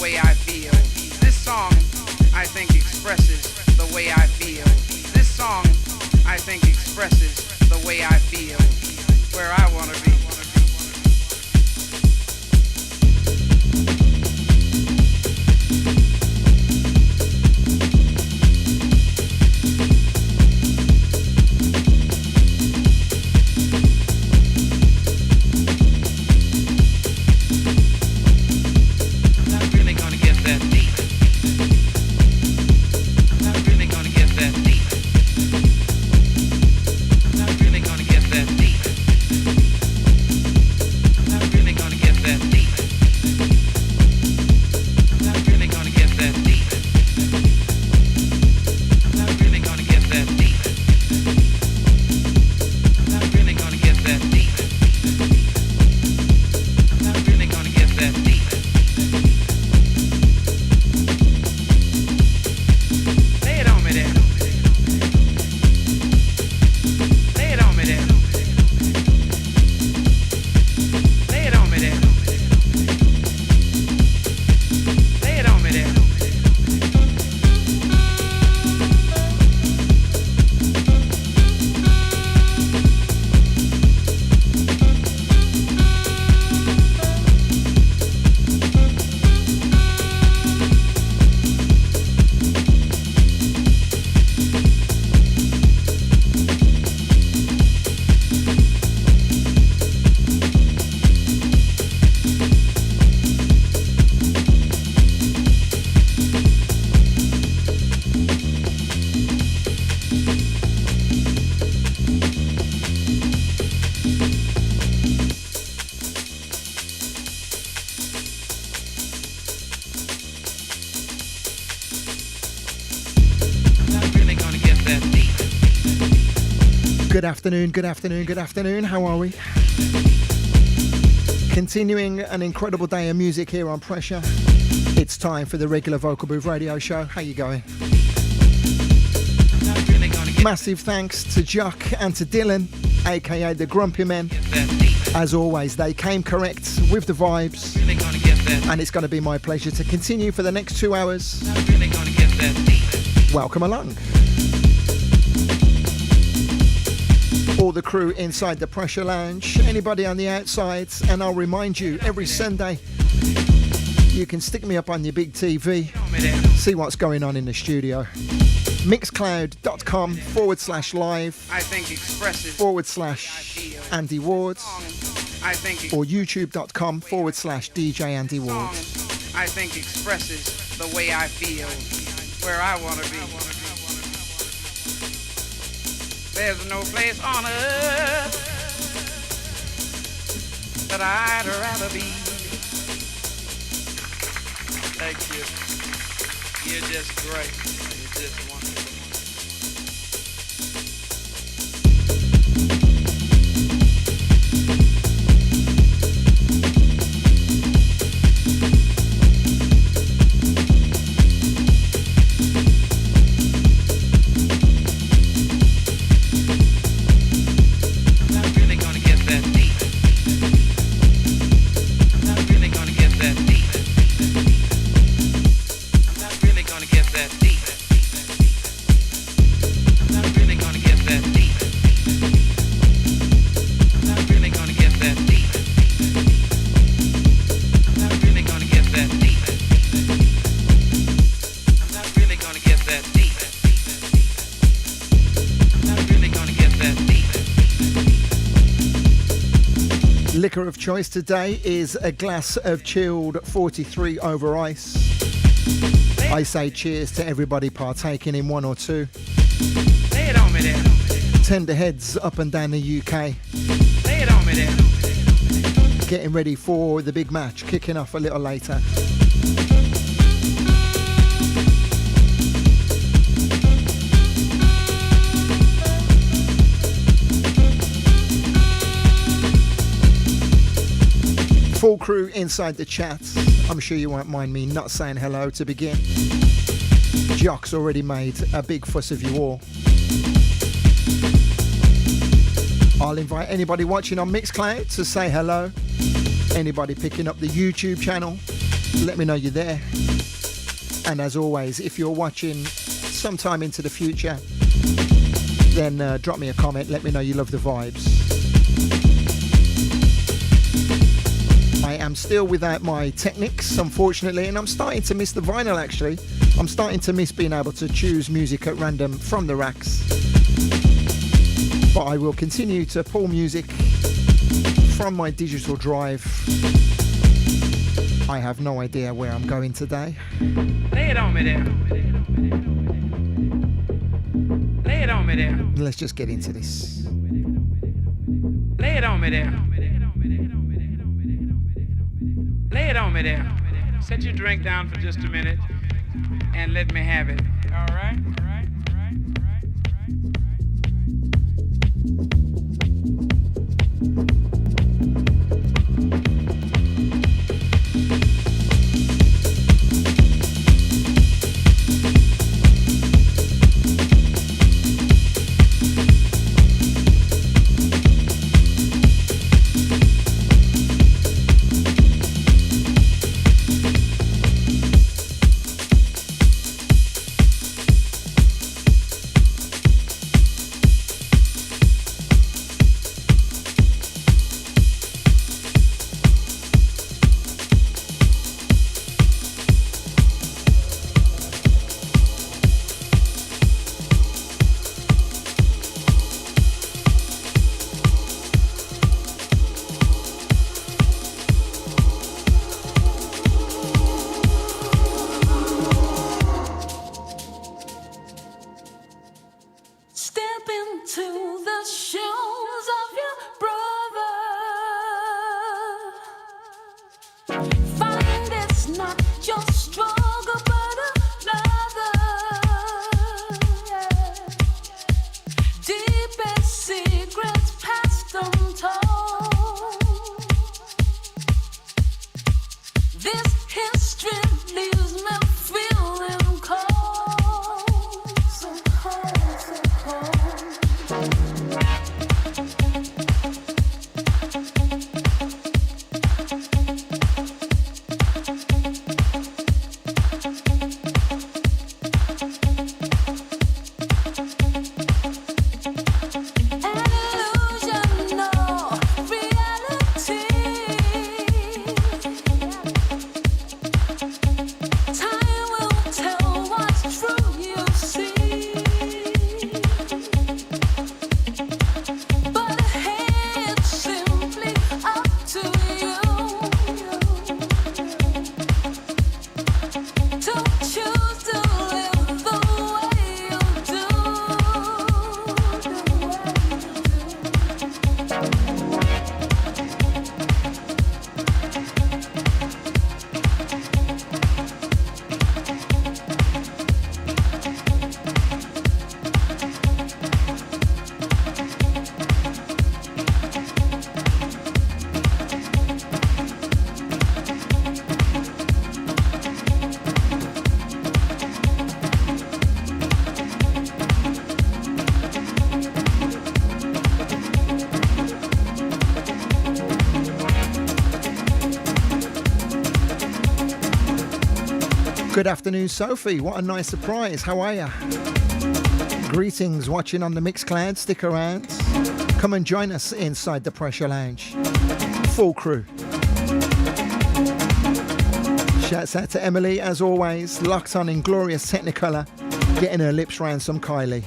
way I feel. This song, I think, expresses the way I feel. This song, I think, expresses the way I feel, where I want to be. Good afternoon. How are we? Continuing an incredible day of music here on Pressure. It's time for the regular Vocal Booth radio show. How you going? Massive thanks to Jock and to Dylan, aka the Grumpy Men. As always, they came correct with the vibes, and it's going to be my pleasure to continue for the next 2 hours. Welcome along. All the crew inside the Pressure Lounge, anybody on the outside, and I'll remind you, every Sunday you can stick me up on your big TV, see what's going on in the studio. Mixcloud.com/live//Andy Ward or youtube.com/DJ Andy Ward. I think expresses the way I feel, where I want to be. There's no place on earth that I'd rather be. Thank you. You're just great. You're just wonderful. Liquor of choice today is a glass of chilled 43 over ice. I say cheers to everybody partaking in one or two. Lay it on me there. Tender heads up and down the UK. Lay it on me there. Getting ready for the big match, kicking off a little later. Full crew inside the chat. I'm sure you won't mind me not saying hello to begin. Jock's already made a big fuss of you all. I'll invite anybody watching on Mixcloud to say hello. Anybody picking up the YouTube channel, let me know you're there. And as always, if you're watching sometime into the future, then drop me a comment, let me know you love the vibes. I am still without my Technics, unfortunately, and I'm starting to miss the vinyl actually. I'm starting to miss being able to choose music at random from the racks. But I will continue to pull music from my digital drive. I have no idea where I'm going today. Lay it on me there. Lay it on me there. Let's just get into this. Lay it on me there. Lay it on me there. Set your drink down for just a minute and let me have it. All right? All right? All right? All right? Good afternoon, Sophie. What a nice surprise. How are you? Greetings, watching on the Mixcloud. Stick around. Come and join us inside the Pressure Lounge. Full crew. Shouts out to Emily, as always. Locked on in glorious Technicolor. Getting her lips round some Kylie.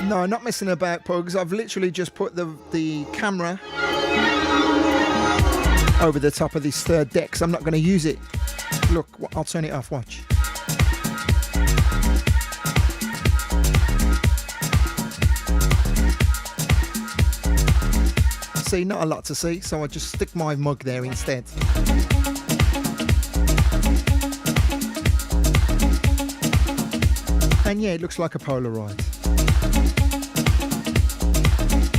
No, not messing about, Pugs. I've literally just put the camera over the top of this third deck, so I'm not going to use it. Look, I'll turn it off, watch. See, not a lot to see, so I just stick my mug there instead. And yeah, it looks like a Polaroid.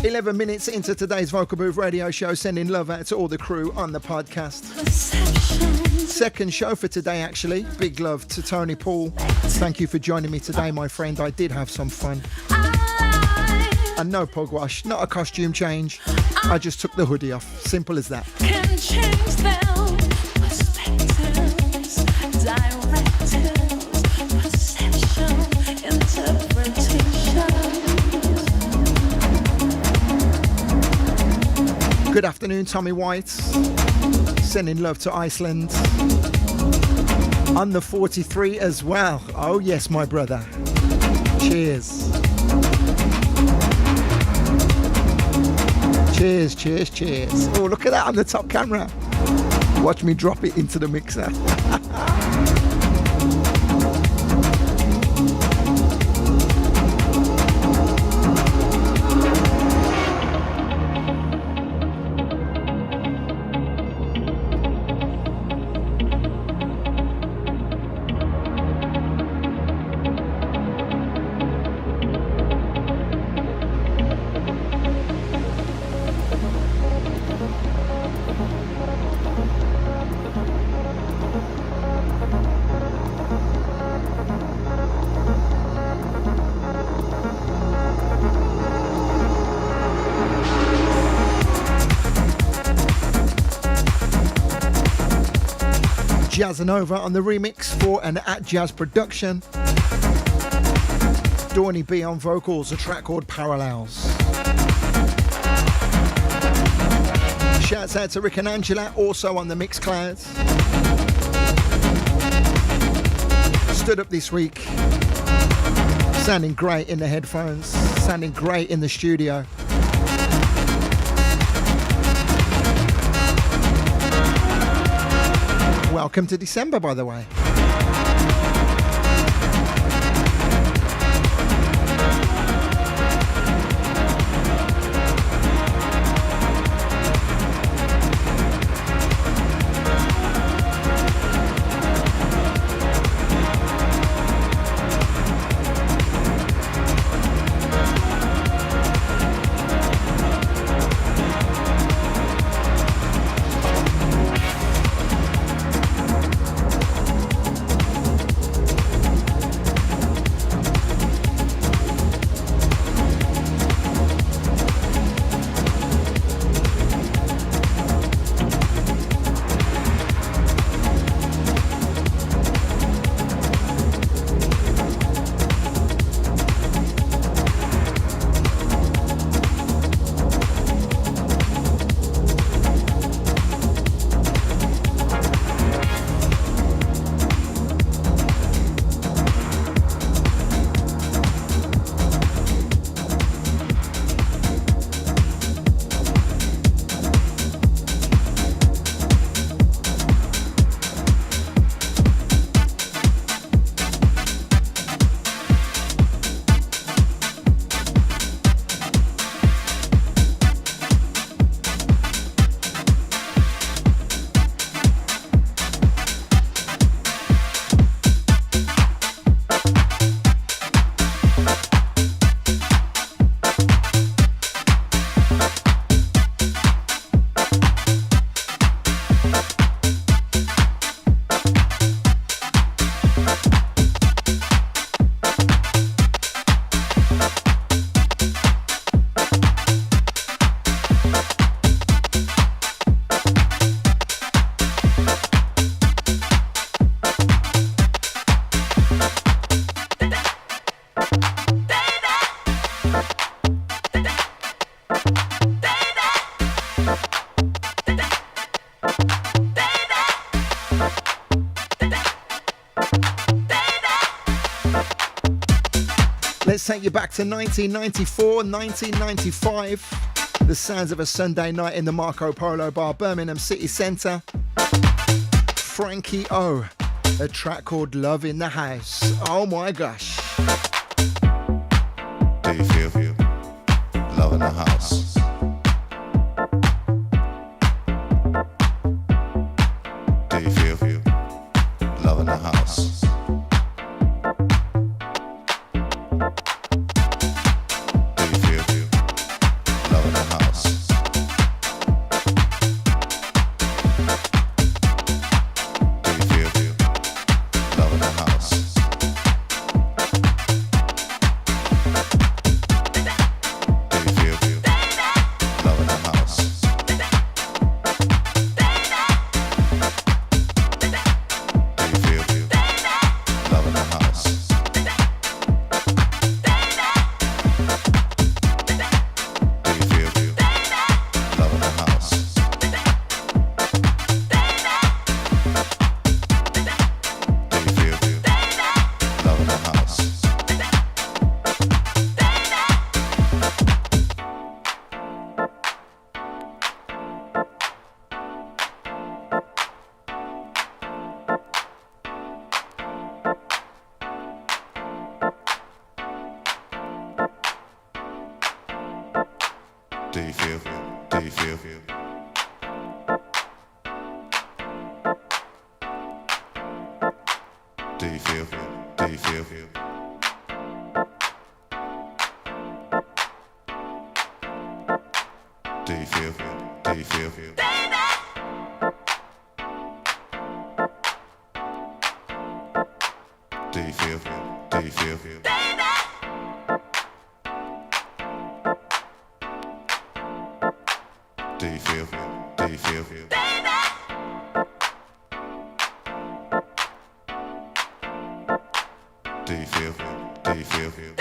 11 minutes into today's Vocal Booth radio show, sending love out to all the crew on the podcast. Second show for today, actually. Big love to Tony Paul. Thank you for joining me today, my friend. I did have some fun. And no pugwash, not a costume change. I just took the hoodie off. Simple as that. Can change them. Perspectives, directives, perception, interpretation. Good afternoon, Tommy White. Sending love to Iceland. On the 43 as well. Oh yes, my brother. Cheers. Cheers, cheers, cheers. Oh, look at that on the top camera. Watch me drop it into the mixer. Jazzanova on the remix for an At Jazz production. Dawny B on vocals, a track called Parallels. Shouts out to Rick and Angela, also on the Mixcloud. Stood up this week, sounding great in the headphones, sounding great in the studio. Welcome to December, by the way. Let's take you back to 1994, 1995. The sounds of a Sunday night in the Marco Polo Bar, Birmingham City Centre. Frankie O, a track called Love in the House. Oh my gosh. Do you feel love in the house? Do you feel love in the house? Do you feel love Do you feel? Do you feel? Do you feel? Do you feel? Do you feel? Do you feel? Do you feel? Do you feel? Do you feel? Do you feel? Do you feel? Do you feel?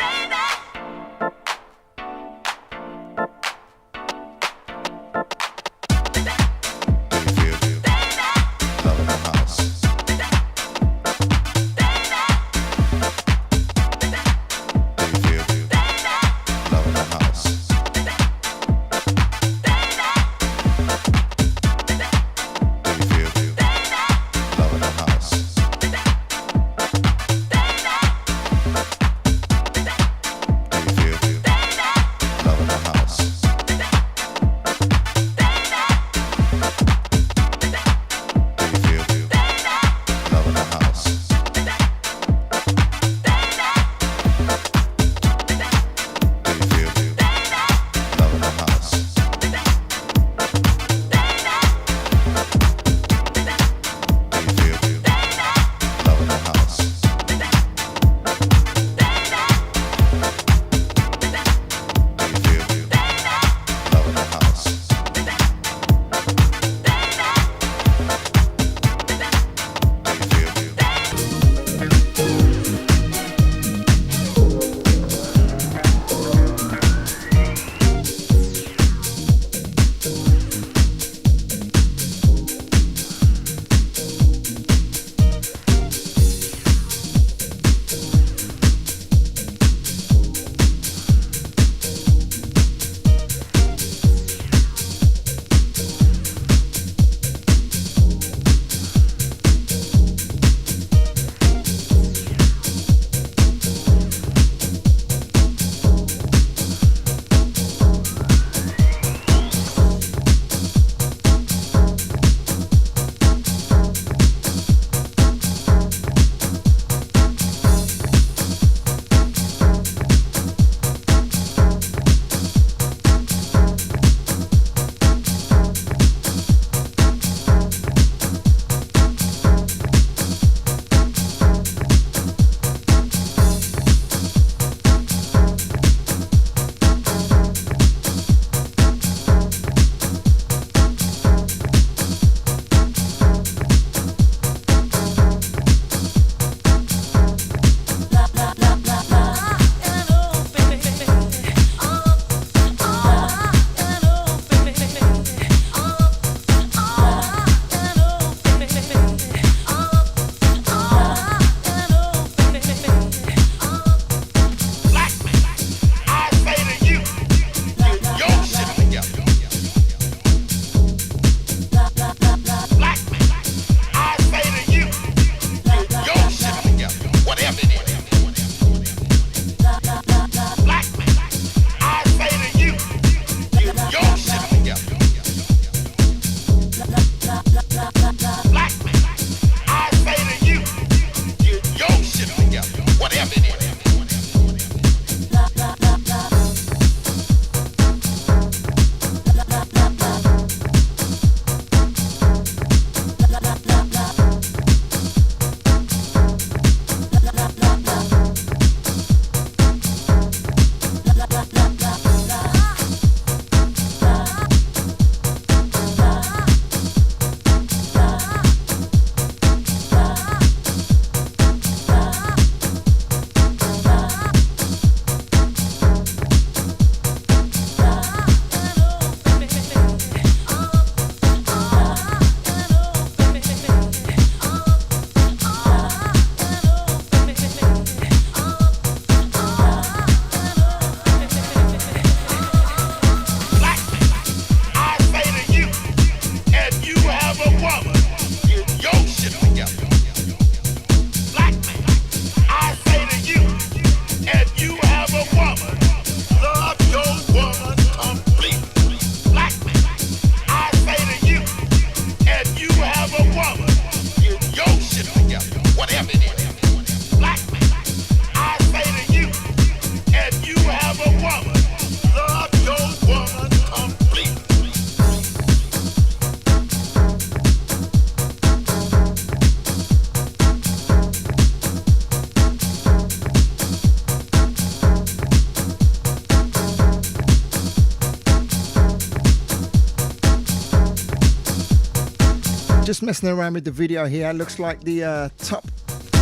messing around with the video here. It looks like the top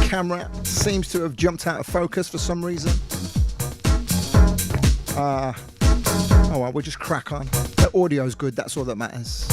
camera seems to have jumped out of focus for some reason. Oh well, we'll just crack on. The audio's good, that's all that matters.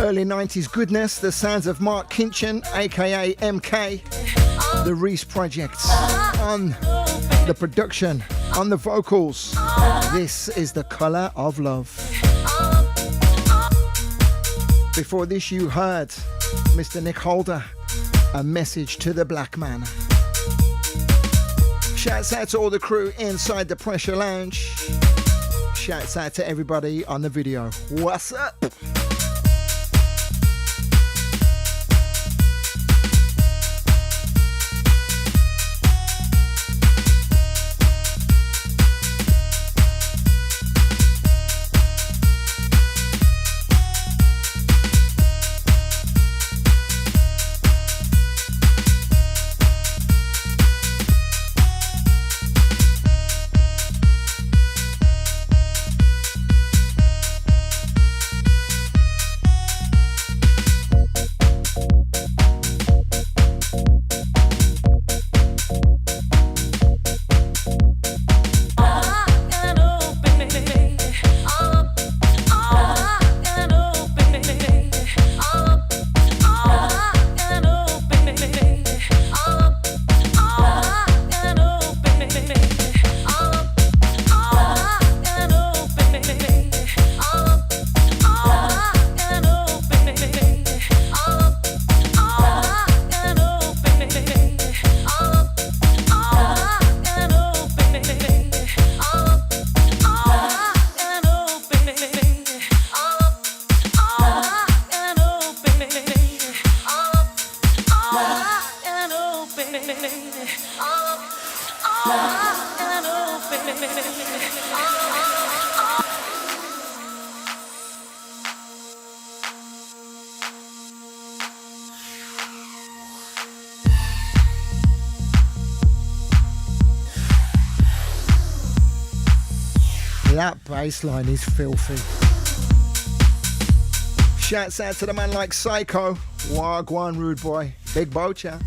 Early 90s goodness, the sounds of Mark Kinchin, aka MK, the Reese Project, on the production, on the vocals. This is The Colour of Love. Before this, you heard Mr. Nick Holder, A Message to the Black Man. Shouts out to all the crew inside the Pressure Lounge. Shouts out to everybody on the video. What's up? That bass line is filthy. Shouts out to the man like Psycho. Wagwan, rude boy. Big Bocha.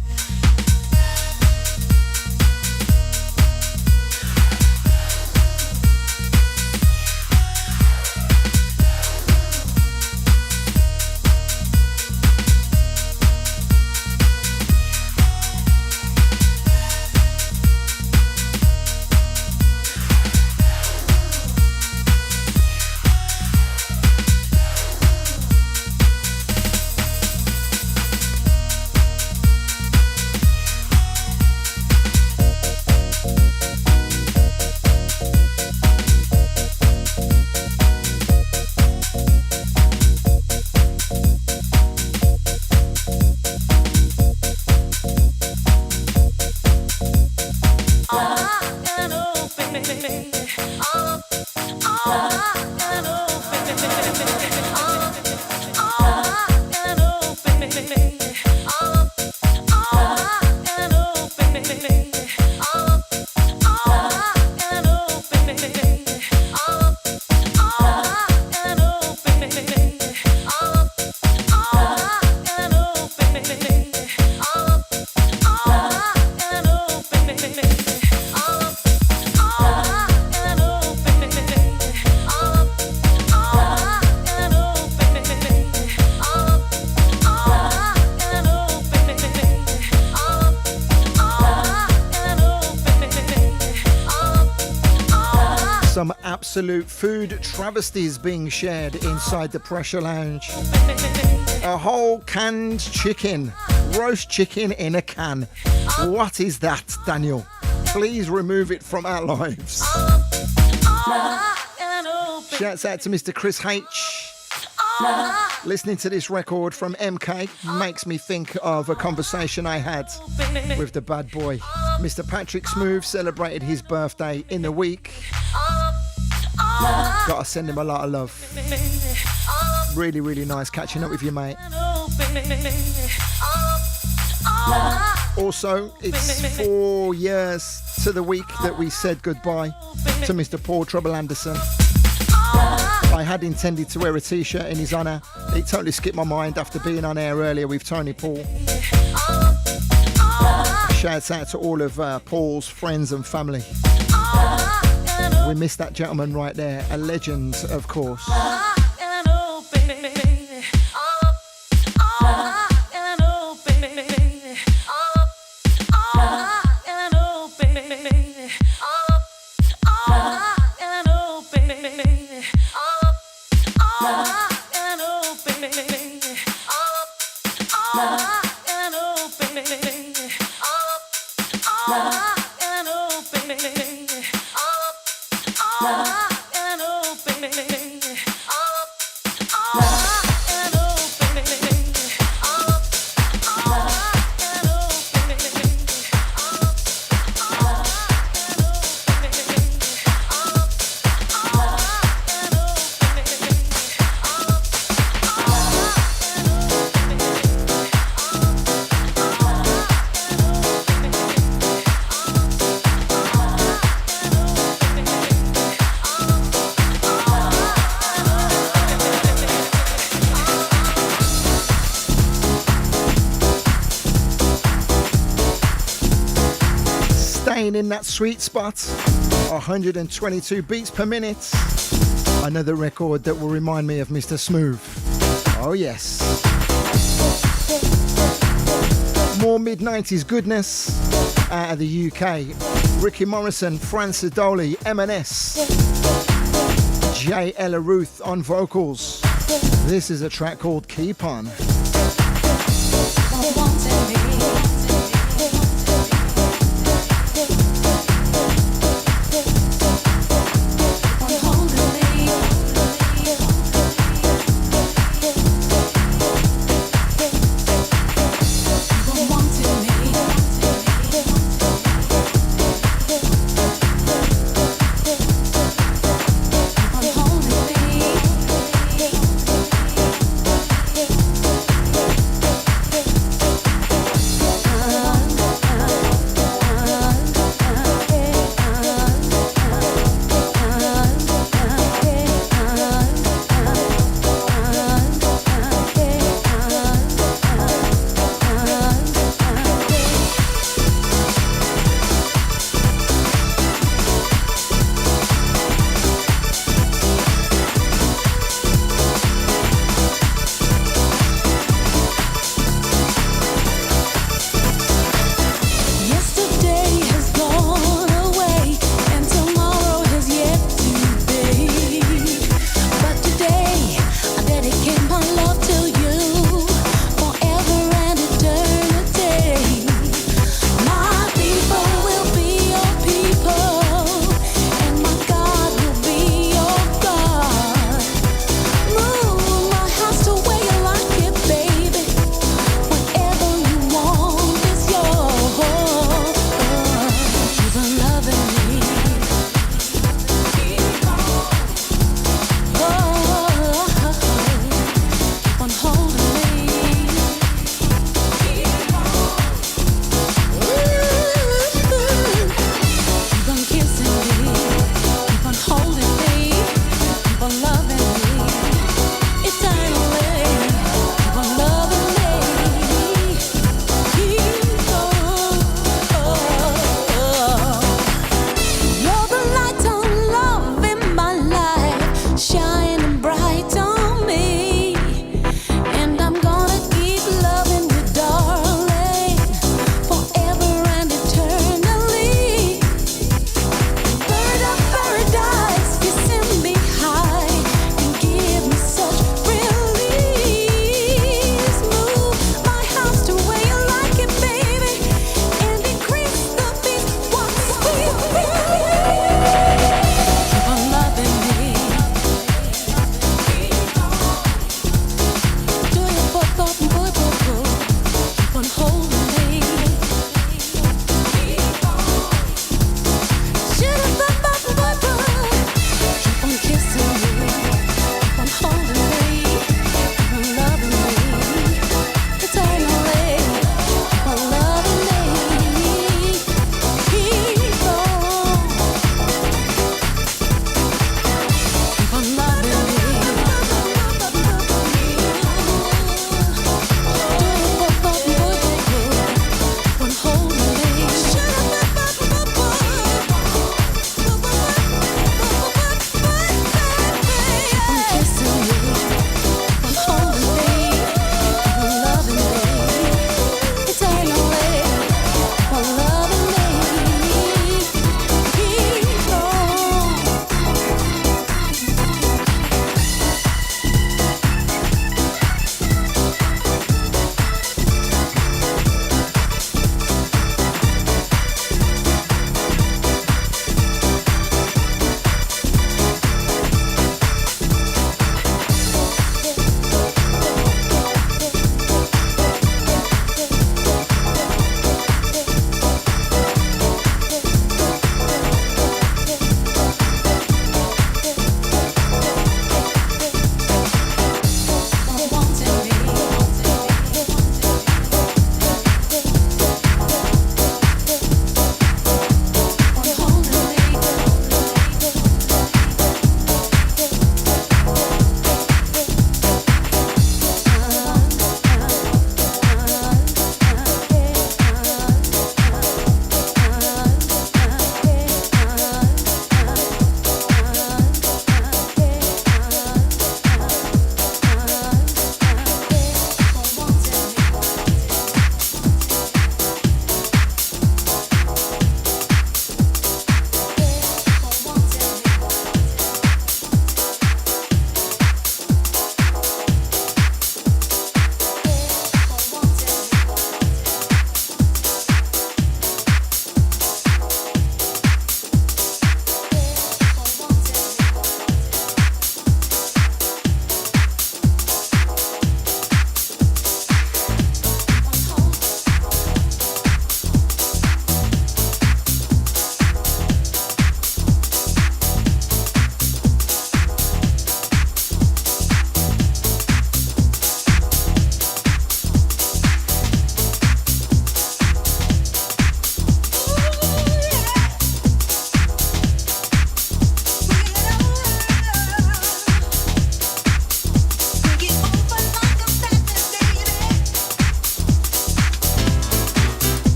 Absolute food travesties being shared inside the Pressure Lounge. A whole canned chicken, roast chicken in a can. What is that, Daniel? Please remove it from our lives. Shouts out to Mr. Chris H. Listening to this record from MK makes me think of a conversation I had with the bad boy. Mr. Patrick Smooth celebrated his birthday in the week. Gotta send him a lot of love. Really, really nice catching up with you, mate. Also, it's 4 years to the week that we said goodbye to Mr. Paul Trouble Anderson. I had intended to wear a t-shirt in his honour. It totally skipped my mind after being on air earlier with Tony Paul. Shouts out to all of Paul's friends and family. We missed that gentleman right there, a legend, of course. In that sweet spot, 122 beats per minute. Another record that will remind me of Mr. Smooth. Oh yes. More mid-90s goodness out of the UK. Ricky Morrison, Francis Dolly, M&S, J. Ella Ruth on vocals. This is a track called Keep On.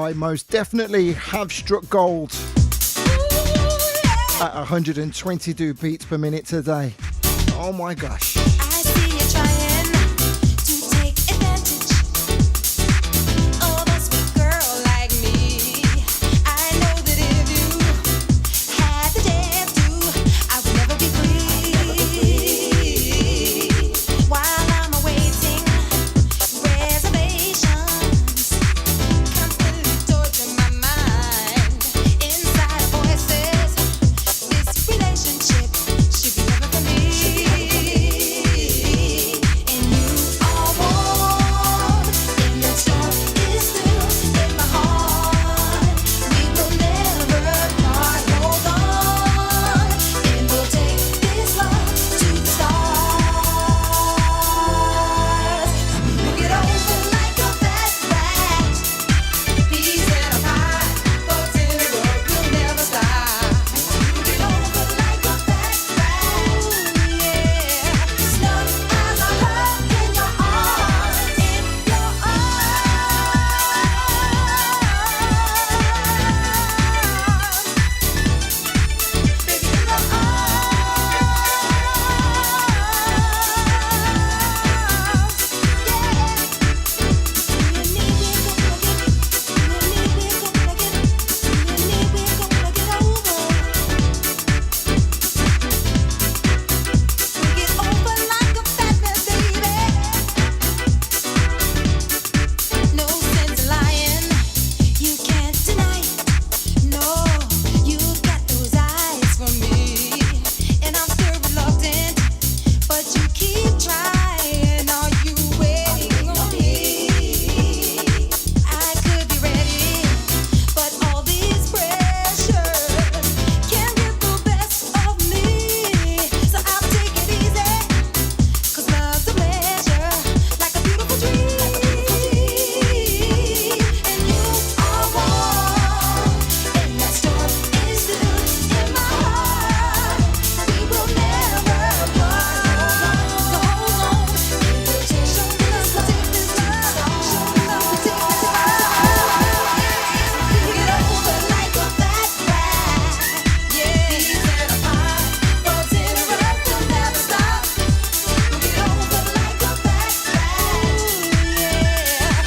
I most definitely have struck gold at 122 beats per minute today. Oh my gosh. I see you trying to take advantage of a sweet girl like me. I know that if you had the chance to, I would never be free. While I'm awaiting reservations, constantly torture my mind. Inside voices, this relationship should be never for me. And you are warm, and the storm is still in my heart. We will never part. Hold on, and we'll take this love to the stars. Look it over like a fast rat. Peace and a pie, but in the world will never stop. Look it over like a fast rat. Yeah, snug as a hug in your arms, in your arms. Baby, in your no sense lying, you can't deny it. No, you've got those eyes for me, and I'm still reluctant, but you keep trying. Are you waiting on me? I could be ready, but all these pressures can get the best of me. So I'll take it easy, 'cause love's a pleasure, like a beautiful dream. And you are warm, and that storm is still in my heart. We will never part. So hold on, and we'll take this love, show me love, take this Get over like a fast rat. Yeah, peace and a pie, but in the world will never stop. Get over like a fast rat. Yeah,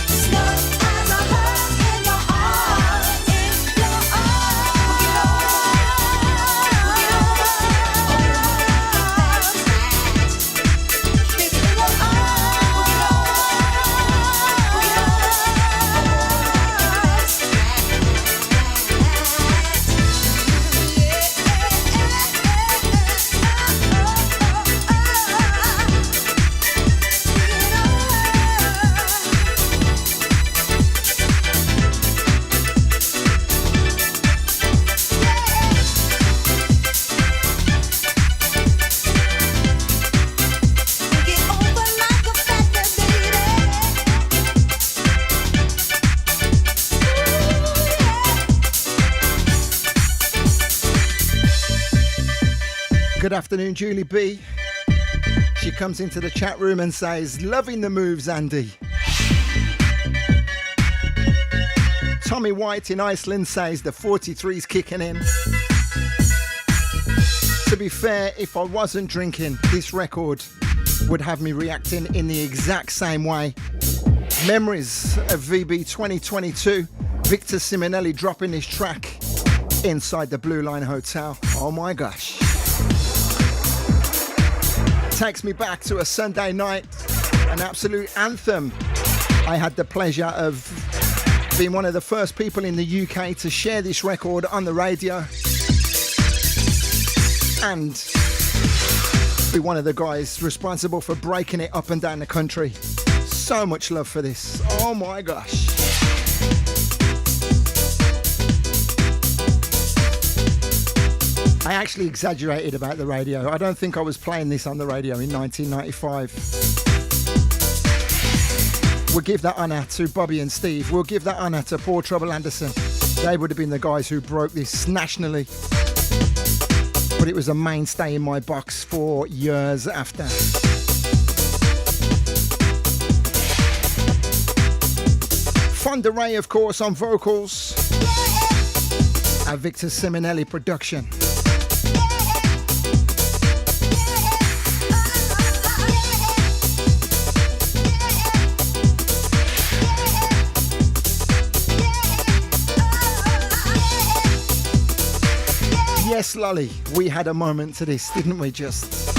snug as a hug in your arms, in your arms. Get over baby, in your Good afternoon, Julie B. She comes into the chat room and says, loving the moves, Andy. Tommy White in Iceland says the 43's kicking in. To be fair, if I wasn't drinking, this record would have me reacting in the exact same way. Memories of VB 2022, Victor Simonelli dropping this track inside the Blue Line Hotel. Oh my gosh. Takes me back to a Sunday night, an absolute anthem. I had the pleasure of being one of the first people in the UK to share this record on the radio and be one of the guys responsible for breaking it up and down the country. So much love for this. Oh my gosh. I actually exaggerated about the radio. I don't think I was playing this on the radio in 1995. We'll give that honour to Bobby and Steve. We'll give that honour to Paul Trouble Anderson. They would have been the guys who broke this nationally. But it was a mainstay in my box for years after. Fonda Ray, of course, on vocals. A Victor Simonelli production. Yes, Lolly, we had a moment to this, didn't we just?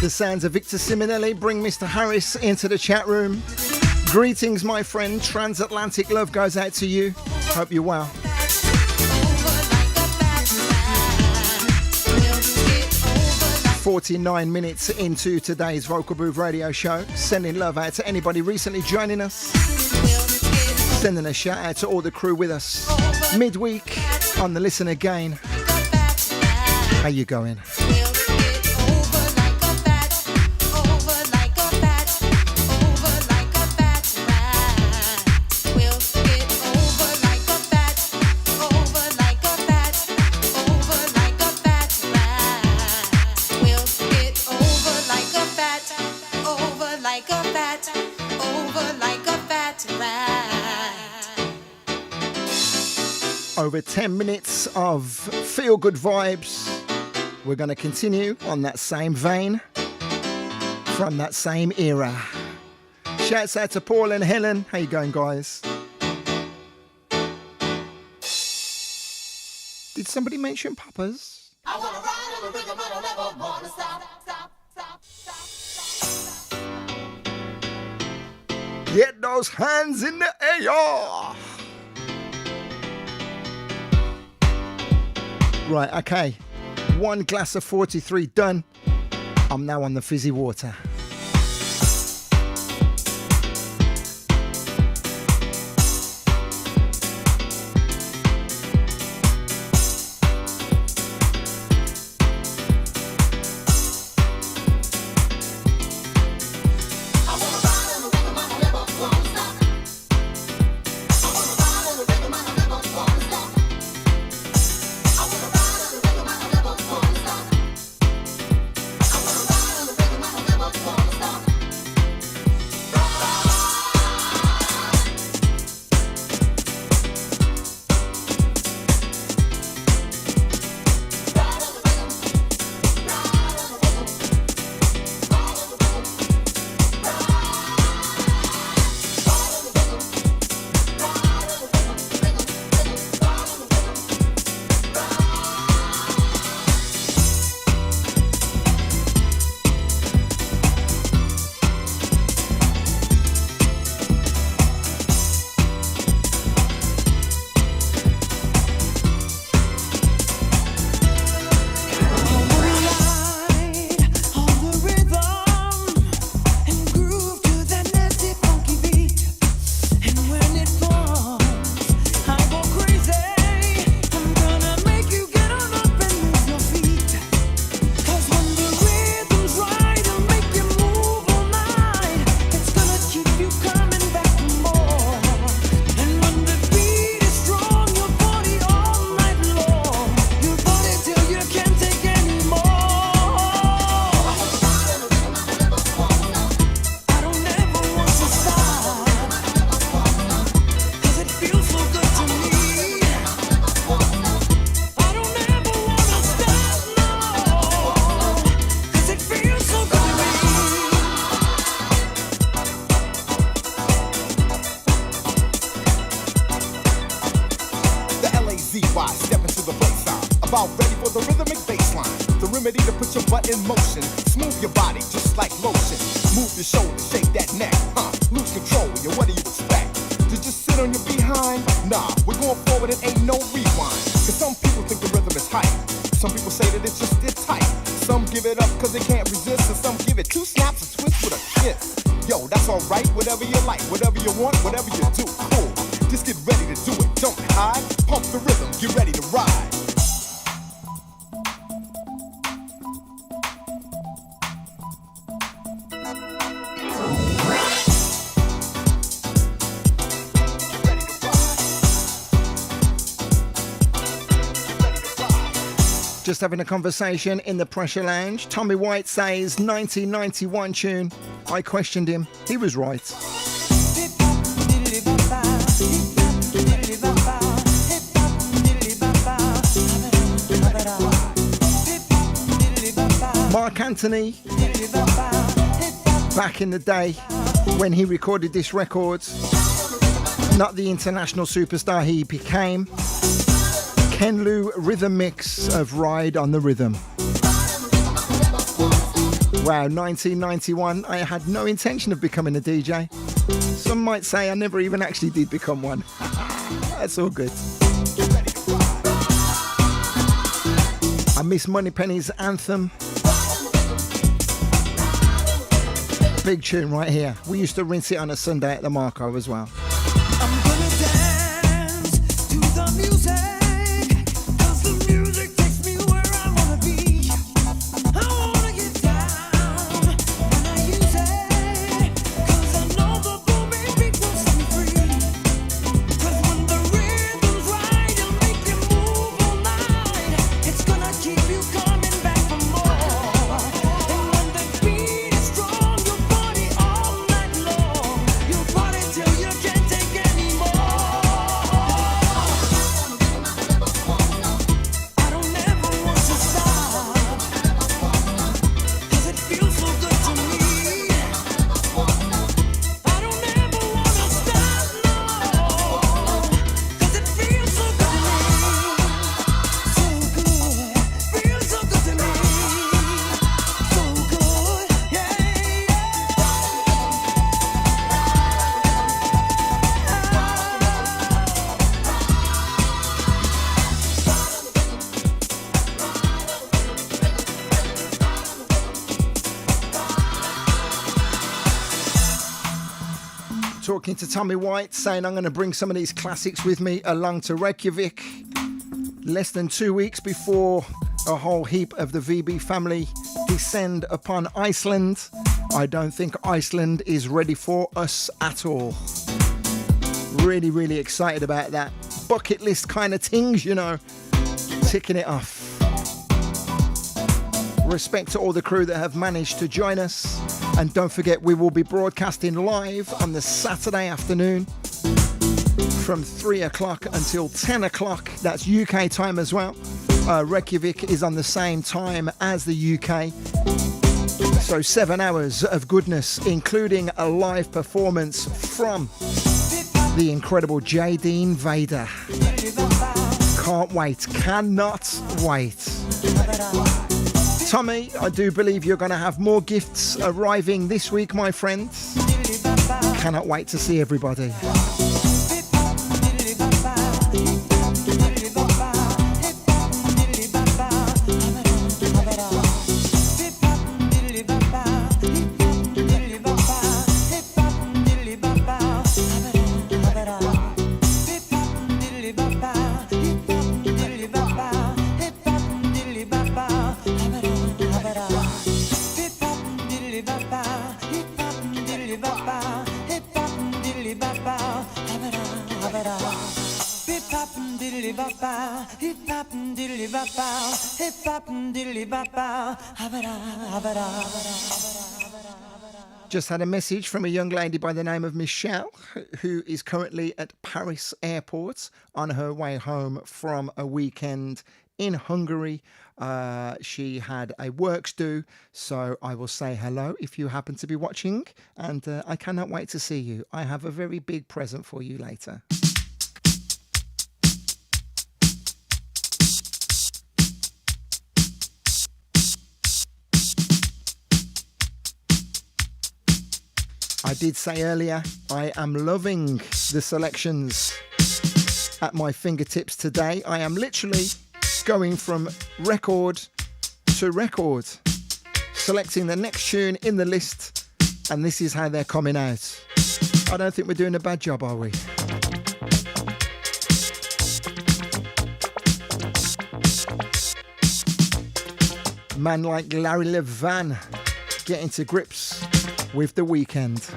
Sounds of Victor Simonelli bring Mr. Harris into the chat room. Greetings, my friend. Transatlantic love goes out to you. Hope you're well. 49 minutes into today's Vocal Booth radio show. Sending love out to anybody recently joining us. Sending a shout out to all the crew with us midweek on the Listen Again. How you going? Over 10 minutes of feel-good vibes. We're going to continue on that same vein from that same era. Shouts out to Paul and Helen. How you going, guys? Did somebody mention Papas? I wanna ride on the rhythm, I don't ever wanna stop. Get those hands in the air. Right, okay. One glass of 43 done. I'm now on the fizzy water. remedy to put your butt in motion. Smooth your body just like lotion. Move your shoulders, shake that neck. Lose control, yo, what do you expect? To just sit on your behind? Nah, we're going forward and ain't no rewind. Cause some people think the rhythm is hype. Some people say that it's just this tight. Some give it up cause they can't resist. And some give it 2 snaps and switch with a kiss. Yo, that's alright, whatever you like, whatever you want, whatever you do, cool. Just get ready to do it, don't hide. Pump the rhythm, get ready to ride. Just having a conversation in the Pressure Lounge. Tommy White says 1991 tune. I questioned him. He was right. Mark Anthony, back in the day when he recorded this record, not the international superstar he became. Ken Lou rhythm mix of Ride on the Rhythm. Wow, 1991. I had no intention of becoming a DJ. Some might say I never even actually did become one. That's all good. I miss Moneypenny's Anthem. Big tune right here. We used to rinse it on a Sunday at the Marco as well. I'm gonna dance to the music. Talking to Tommy White, saying I'm going to bring some of these classics with me along to Reykjavik. Less than 2 weeks before a whole heap of the VB family descend upon Iceland. I don't think Iceland is ready for us at all. Really, really excited about that. Bucket list kind of things, you know. Ticking it off. Respect to all the crew that have managed to join us. And don't forget, we will be broadcasting live on the Saturday afternoon from 3 o'clock until 10 o'clock. That's UK time as well. Reykjavik is on the same time as the UK. So 7 hours of goodness, including a live performance from the incredible J. Dean Vega. Can't wait, cannot wait. Tommy, I do believe you're going to have more gifts arriving this week, my friends. Cannot wait to see everybody. Just had a message from a young lady by the name of Michelle, who is currently at Paris Airport on her way home from a weekend in Hungary. She had a works due, so I will say hello if you happen to be watching, and I cannot wait to see you. I have a very big present for you later. I did say earlier, I am loving the selections at my fingertips today. I am literally going from record to record, selecting the next tune in the list, and this is how they're coming out. I don't think we're doing a bad job, are we? Man like Larry Levan getting to grips with the weekend.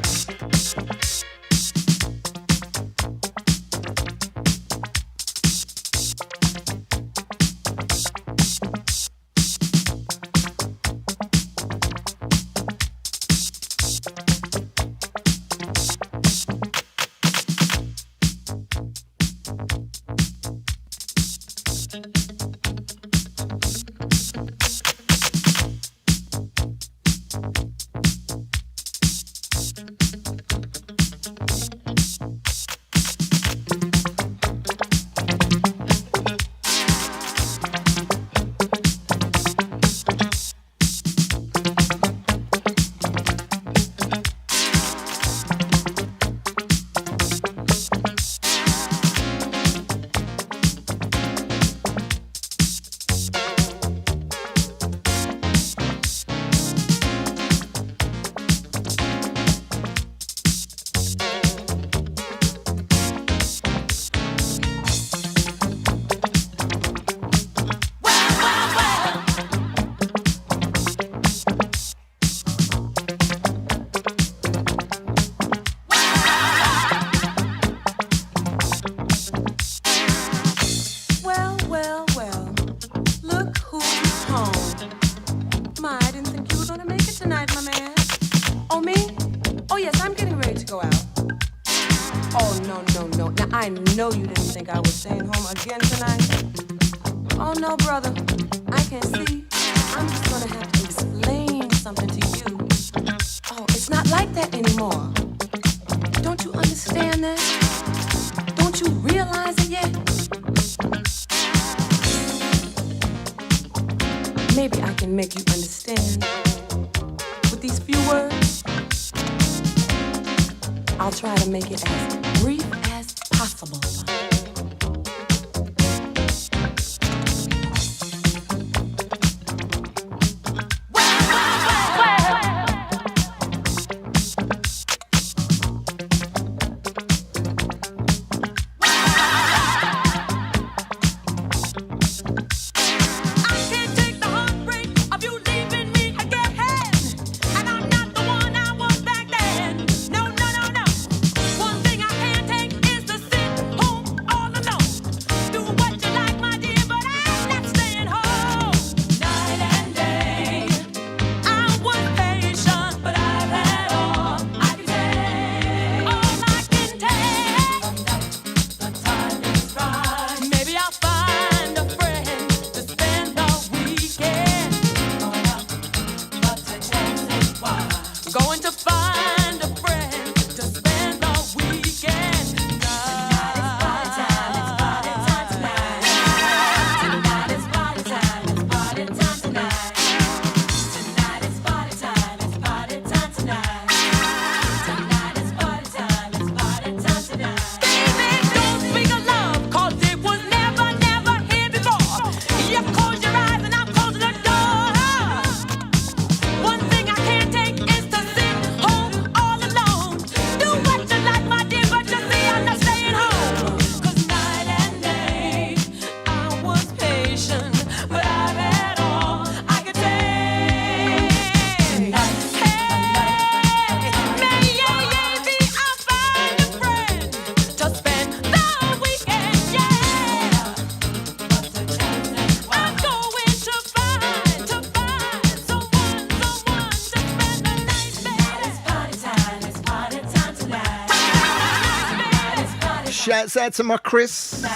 Shouts out to my Chris.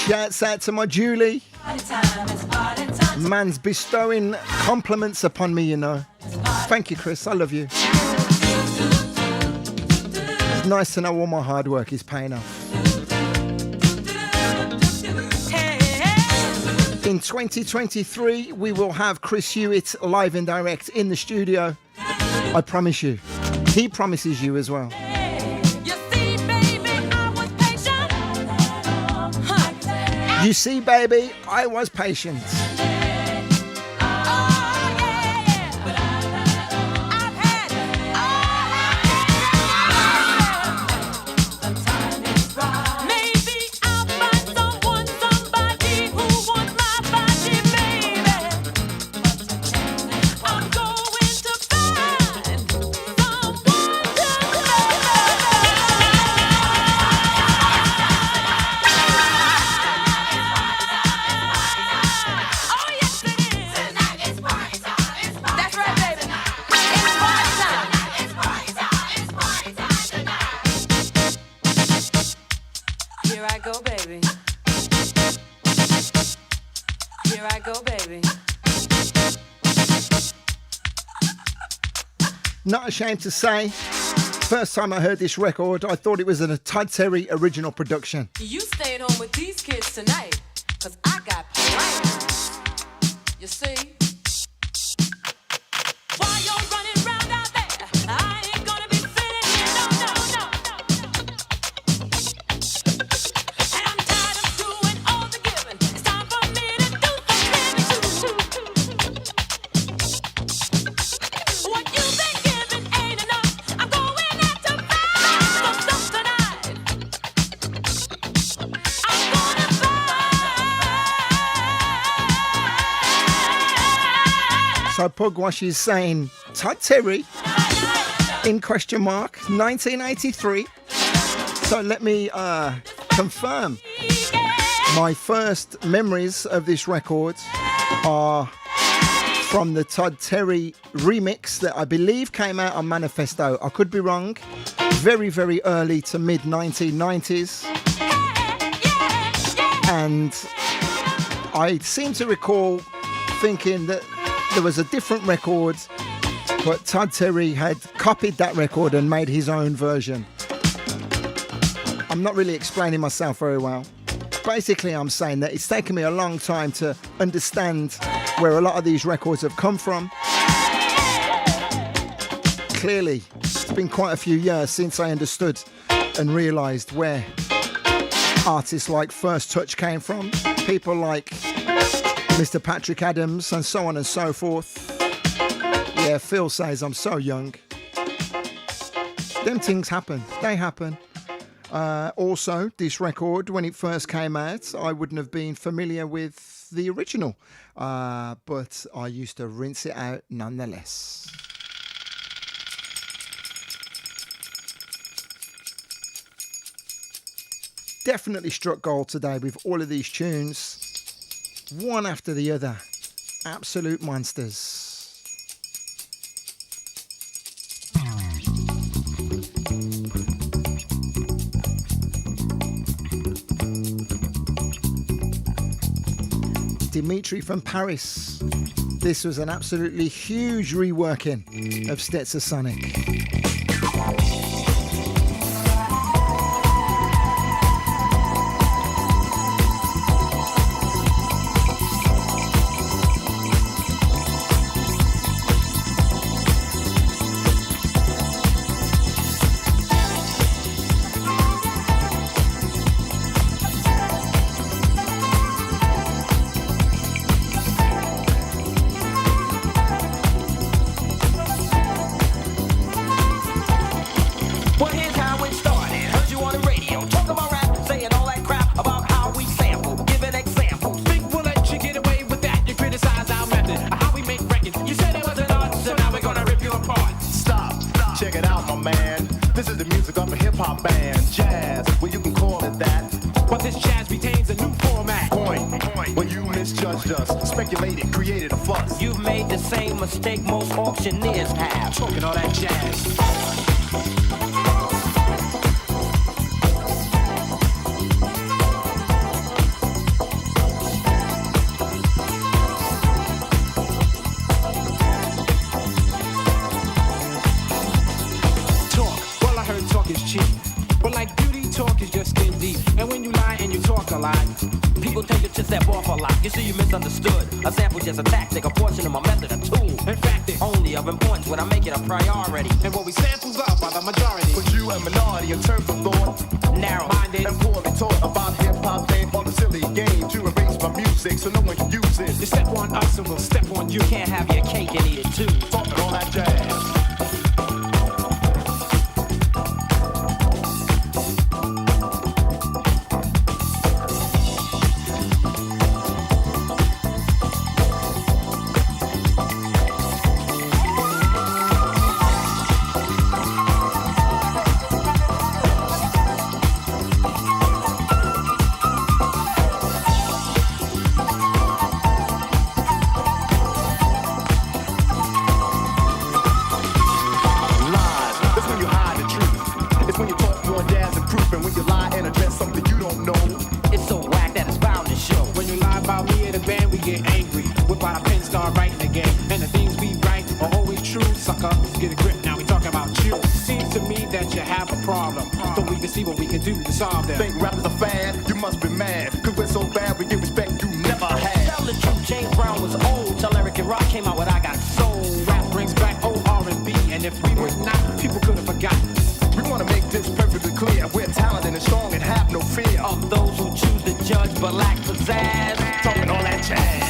Shouts out to my Julie. Man's bestowing compliments upon me, you know. Thank you, Chris. I love you. It's nice to know all my hard work is paying off. In 2023, we will have Chris Hewitt live and direct in the studio. I promise you, He promises you as well. You see, baby, I was patient. Not ashamed to say, first time I heard this record, I thought it was a Todd Terry original production. You stayed home with these kids tonight, cause I got plans. You see? While you're running around out there, I ain't gonna be sitting here, no. And I'm tired of doing all the giving. It's time for me to do some living. What you've been giving ain't enough. I'm going out to buy some stuff tonight. I'm gonna buy. So Pugwash is saying Todd Terry in question mark 1983. So let me confirm. My first memories of this record are from the Todd Terry remix that I believe came out on Manifesto. I could be wrong. Very, very early to mid 1990s. And I seem to recall thinking that there was a different record, but Todd Terry had copied that record and made his own version. I'm not really explaining myself very well. Basically, I'm saying that it's taken me a long time to understand where a lot of these records have come from. Clearly, it's been quite a few years since I understood and realised where artists like First Touch came from, people like Mr. Patrick Adams, and so on and so forth. Yeah, Phil says I'm so young. Them things happen. They happen. Also, this record, when it first came out, I wouldn't have been familiar with the original, but I used to rinse it out nonetheless. Definitely struck gold today with all of these tunes, one after the other. Absolute monsters. Dimitri from Paris. This was an absolutely huge reworking of Stetsasonic. Mistake most auctioneers have. Talking all that jazz. Talk. Well, I heard talk is cheap. But like beauty, talk is just skin deep. And when you lie and you talk a lot, people tend to step off a lot. You see, you misunderstood. A sample's just a tactic, a portion of my method, a tool. In fact, it's only of importance when I make it a priority. And what we samples up by the majority. But you a minority in terms of thought. Narrow-minded And poorly taught about hip-hop and all the silly game to erase my music so no one can use it. You step on us and we'll step on you. can't have your cake and eat it too. Talking all that jazz. Think rappers are fan, you must be mad. Cause we're so bad, we give respect you never had. Tell the truth, James Brown was old. Tell Eric and Rock came out with I Got Soul. Rap brings back old R&B, and if we were not, people could have forgotten. We wanna make this perfectly clear. We're talented and strong and have no fear Of those who choose to judge but lack pizzazz. talking all that jazz.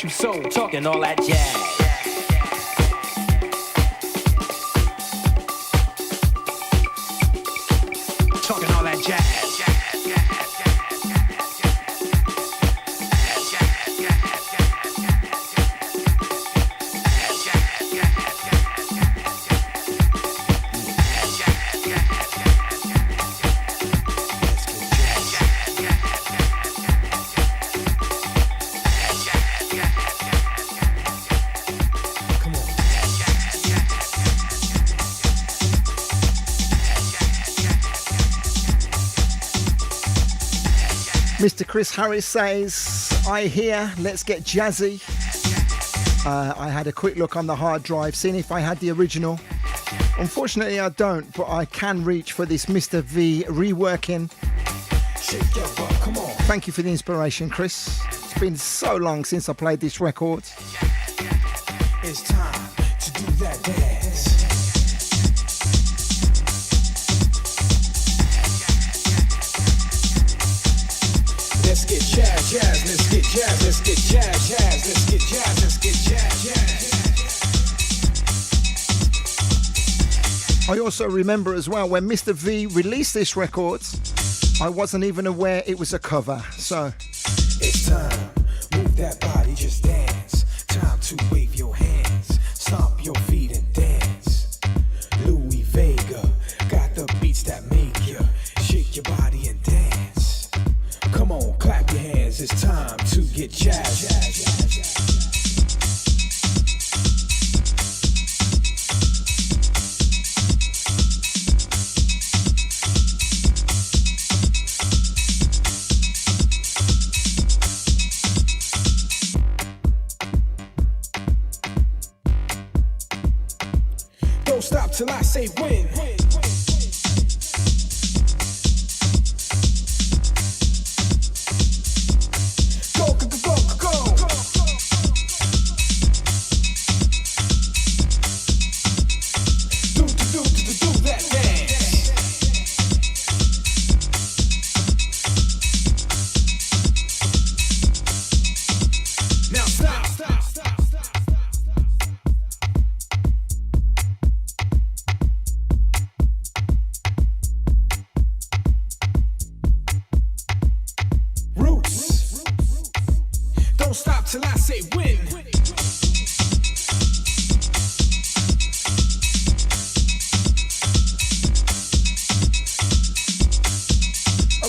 You soul, talking all that jazz. Talking all that jazz. Mr. Chris Harris says, I hear, let's get jazzy. I had a quick look on the hard drive, seeing if I had the original. Unfortunately, I don't, but I can reach for this Mr. V reworking. Thank you for the inspiration, Chris. It's been so long since I played this record. It's time to do that dance. Let's get jazz, jazz, let's get jazz, let's get jazz, jazz, let's get jazz, let's get jazz, jazz. I also remember as well when Mr. V released this record, I wasn't even aware it was a cover, so. It's time, move that body, just dance. Time to wave your hands, stomp your feet and dance. Louie, Vega, got the beats that make you shake your body and dance. Come on, clap your hands, it's time to get jazz.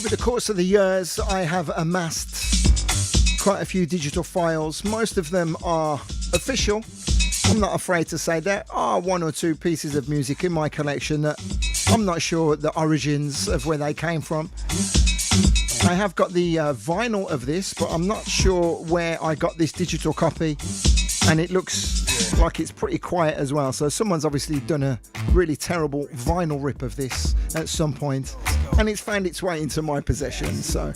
Over the course of the years, I have amassed quite a few digital files. Most of them are official. I'm not afraid to say there are one or two pieces of music in my collection that I'm not sure the origins of where they came from. I have got the vinyl of this, but I'm not sure where I got this digital copy. And it looks like it's pretty quiet as well. So someone's obviously done a really terrible vinyl rip of this at some point, and it's found its way into my possession. So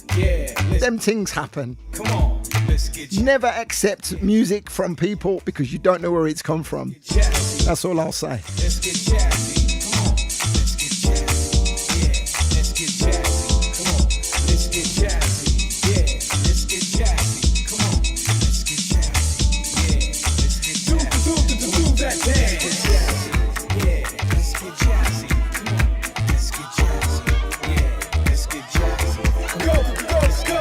them things happen. Come on, let's get Never accept music from people because you don't know where it's come from. jazzy. That's all I'll say. Let's get jazzy. Come on, let's get jazzy. Yeah, let's get jazzy. Come on, let's get jazzy. Yeah, let's get jazzy. Come on, let's get jazzy. Yeah, let's get jazzy. Do that dance. Yeah, let's get jazzy. Come on, let's get jazzy. Yeah, let's get jazzy. Go, let's go.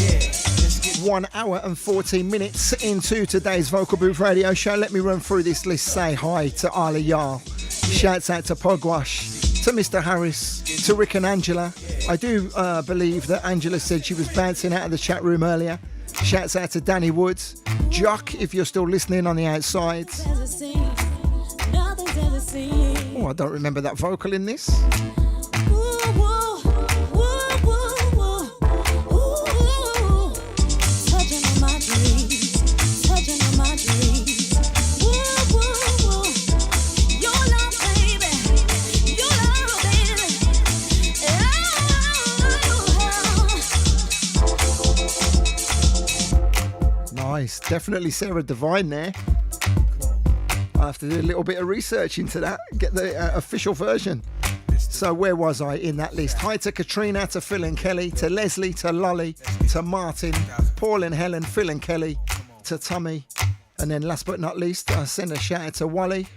Yeah, let's get 1 hour and 14 minutes into today's Vocal Booth Radio Show. Let me run through this list. Say hi to Arla Yar. Shouts out to Pogwash, to Mr. Harris, to Rick and Angela. I do believe that Angela said she was bouncing out of the chat room earlier. Shouts out to Danny Woods. Jock, if you're still listening on the outside. Oh, I don't remember that vocal in this. Nice, definitely Sarah Devine there. I have to do a little bit of research into that, get the official version. So where was I in that list? Hi to Katrina, to Phil and Kelly, to Leslie, to Lolly, to Martin, Paul and Helen, Phil and Kelly, to Tommy, and then last but not least, I send a shout out to Wally.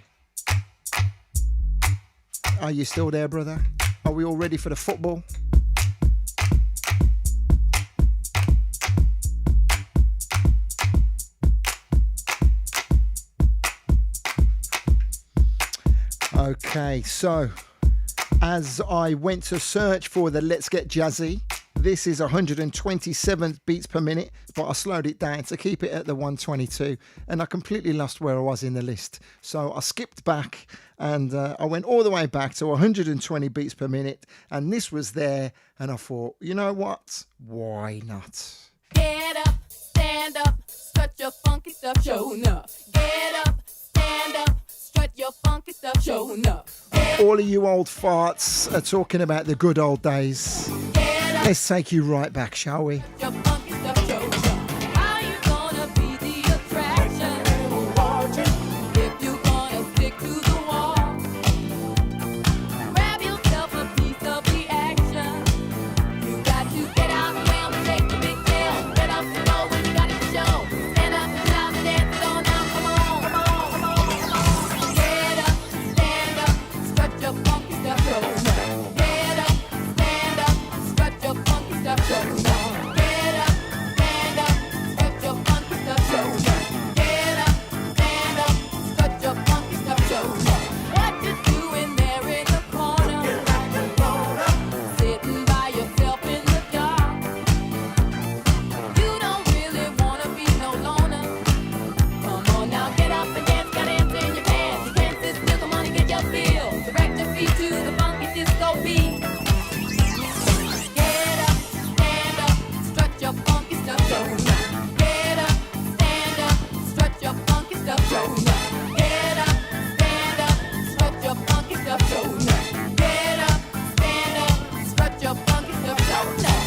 Are you still there, brother? Are we all ready for the football? Okay, so as I went to search for the Let's Get Jazzy, this is 127 beats per minute, but I slowed it down to keep it at the 122, and I completely lost where I was in the list. So I skipped back and I went all the way back to 120 beats per minute, and this was there, and I thought, you know what? Why not? Get up, stand up, strut your funky stuff, show enough. Get up, stand up, strut your funky stuff, show enough. All of you old farts are talking about the good old days. Let's take you right back, shall we? Your funky stuff, show enough. How you gonna be the attraction? If you gonna stick to the wall, grab yourself a piece of the action. You got to get out and round and take the big deal. Get up and go when you got it to show. Stand up and shout and dance it on now. Come on, come on, come on, come on. Get up, stand up, strut your funky stuff, show enough. Get up, stand up, strut your funky stuff, show enough. Get up, stand up, strut your funky stuff, show enough. Get up, stand up, strut your funky stuff, show enough. What you doing there in the corner? Sitting by yourself in the dark. You don't really wanna be no loner. Come on now, get up and dance, got ants in your pants. You can't sit still, come on and get your feel. Direct your feet to the funky disco beat. Get up, stand up, strut your funky stuff, show enough. Get up, stand up, strut your funky stuff, show enough. Get up, stand up, strut your funky stuff, show enough. Get up, stand up, strut your funky stuff, show enough.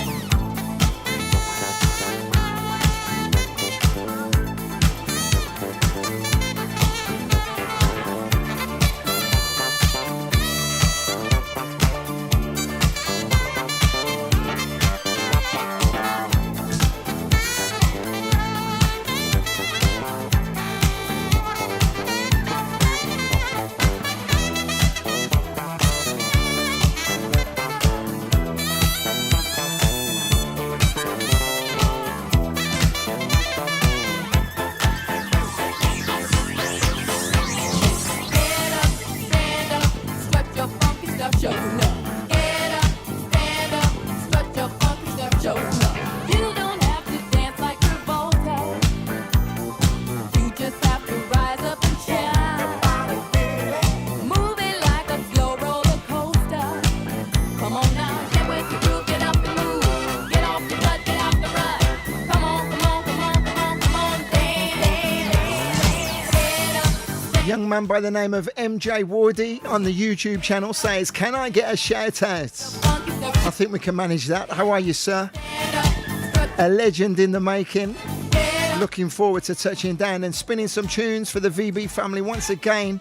Get up, stand up, strut your funky stuff, show enough. Get up, stand up, strut young man by the name of MJ Wardy on the YouTube channel says, can I get a shout out? I think we can manage that. How are you, sir? A legend in the making. Looking forward to touching down and spinning some tunes for the VB family once again.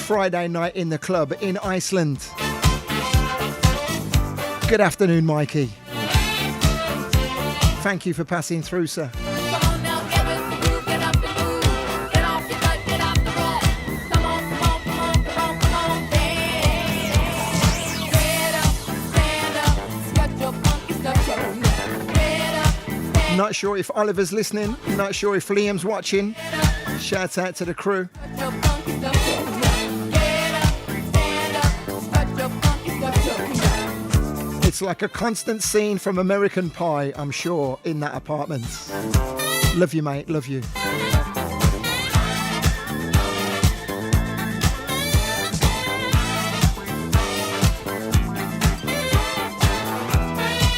Friday night in the club in Iceland. Good afternoon, Mikey. Thank you for passing through, sir. Not sure if Oliver's listening, not sure if Liam's watching. Shout out to the crew. It's like a constant scene from American Pie, I'm sure, in that apartment. Love you, mate, love you.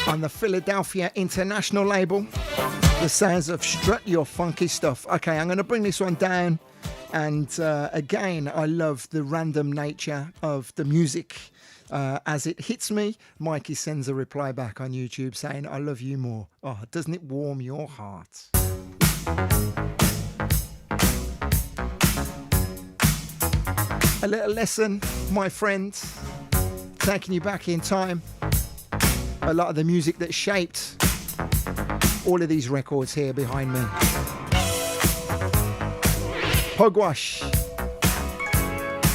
On the Philadelphia International label, the sounds of Strut Your Funky Stuff. Okay, I'm going to bring this one down. And again, I love the random nature of the music. As it hits me, Mikey sends a reply back on YouTube saying, I love you more. Oh, doesn't it warm your heart? A little lesson, my friends, taking you back in time. A lot of the music that shaped all of these records here behind me. Hogwash.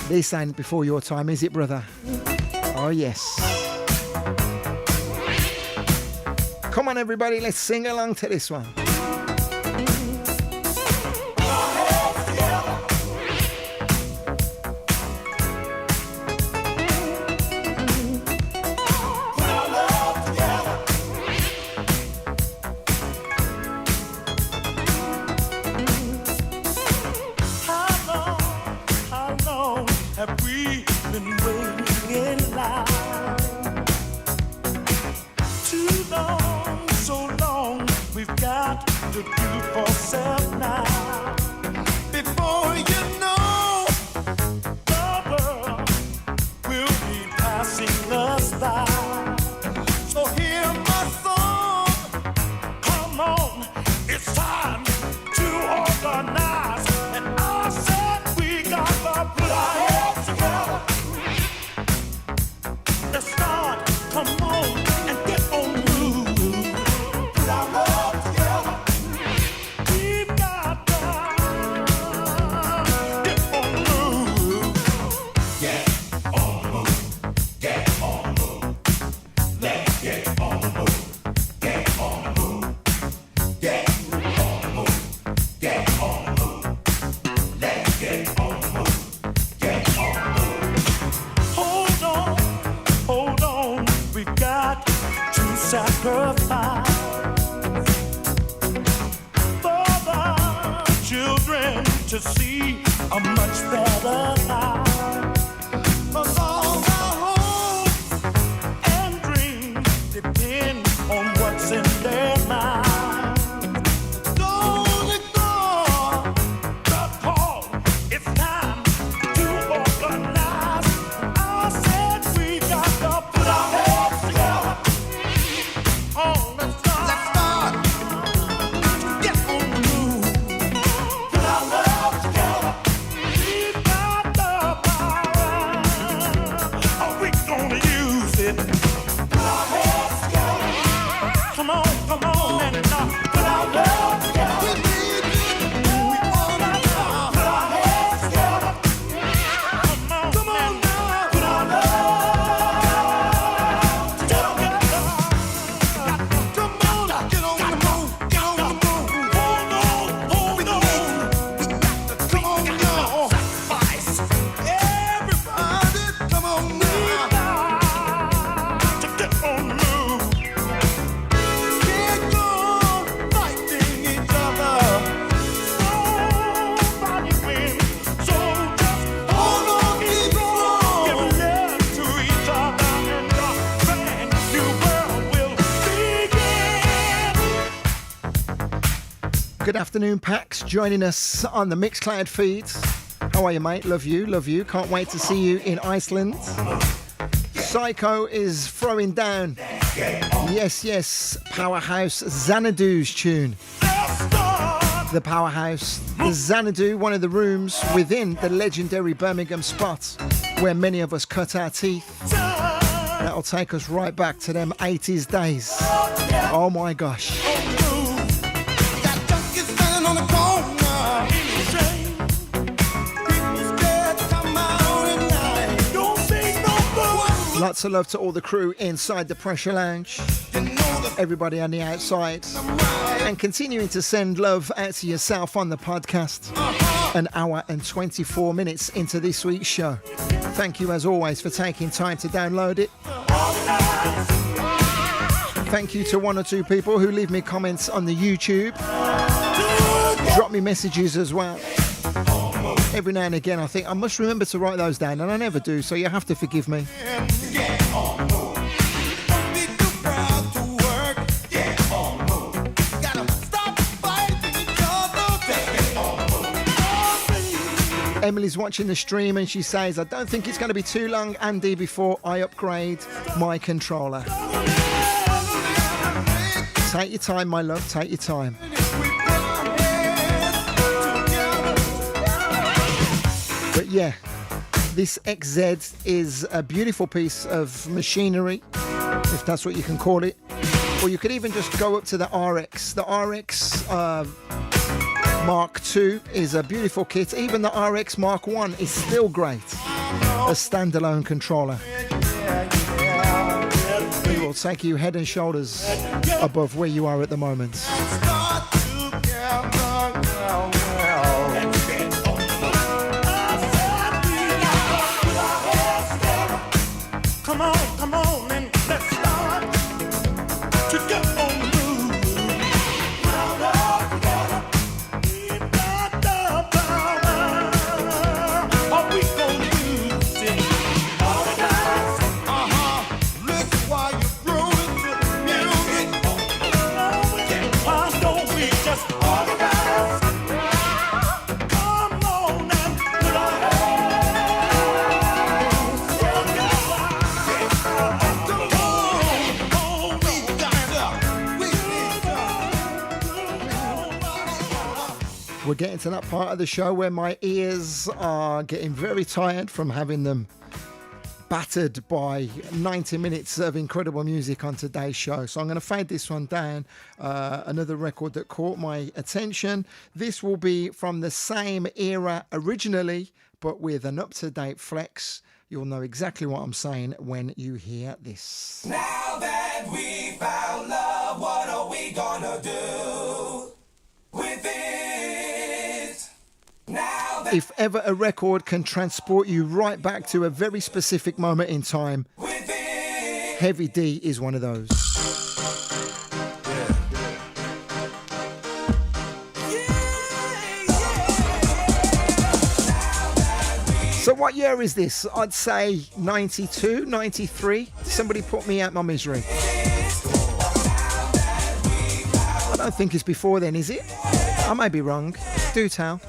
This ain't before your time, is it, brother? Oh, yes. Come on, everybody, let's sing along to this one. Good afternoon, Pax, joining us on the Mixcloud feed. How are you, mate? Love you, love you. Can't wait to see you in Iceland. Psycho is throwing down. Yes, yes. Powerhouse Xanadu's tune. The Powerhouse, the Xanadu, one of the rooms within the legendary Birmingham spot where many of us cut our teeth. That'll take us right back to them 80s days. Oh my gosh. Lots of love to all the crew inside the Pressure Lounge, everybody on the outside, and continuing to send love out to yourself on the podcast. An hour and 24 minutes into this week's show. Thank you as always for taking time to download it. Thank you to one or two people who leave me comments on the YouTube. Drop me messages as well. Every now and again I think I must remember to write those down, and I never do, so you have to forgive me. Emily's watching the stream and she says, I don't think it's going to be too long, Andy, before I upgrade my controller. Take your time, my love, take your time. But yeah, this XZ is a beautiful piece of machinery, if that's what you can call it. Or you could even just go up to the RX. The RX Mark II is a beautiful kit. Even the RX Mark I is still great. A standalone controller. It will take you head and shoulders above where you are at the moment. Come on, and let's start to get on the move. Are we gonna use it? Listen while you're growing to the music. Why don't we just organize? Come on and put our We're getting to that part of the show where my ears are getting very tired from having them battered by 90 minutes of incredible music on today's show. So I'm going to fade this one down. Another record that caught my attention. This will be from the same era originally, but with an up-to-date flex. You'll know exactly what I'm saying when you hear this. Now that we found love, what are we gonna do with it? Now that If ever a record can transport you right back to a very specific moment in time, Heavy D is one of those. So what year is this? I'd say 92, 93. Somebody put me out my misery. I don't think it's before then, is it? I may be wrong. Do tell. 1,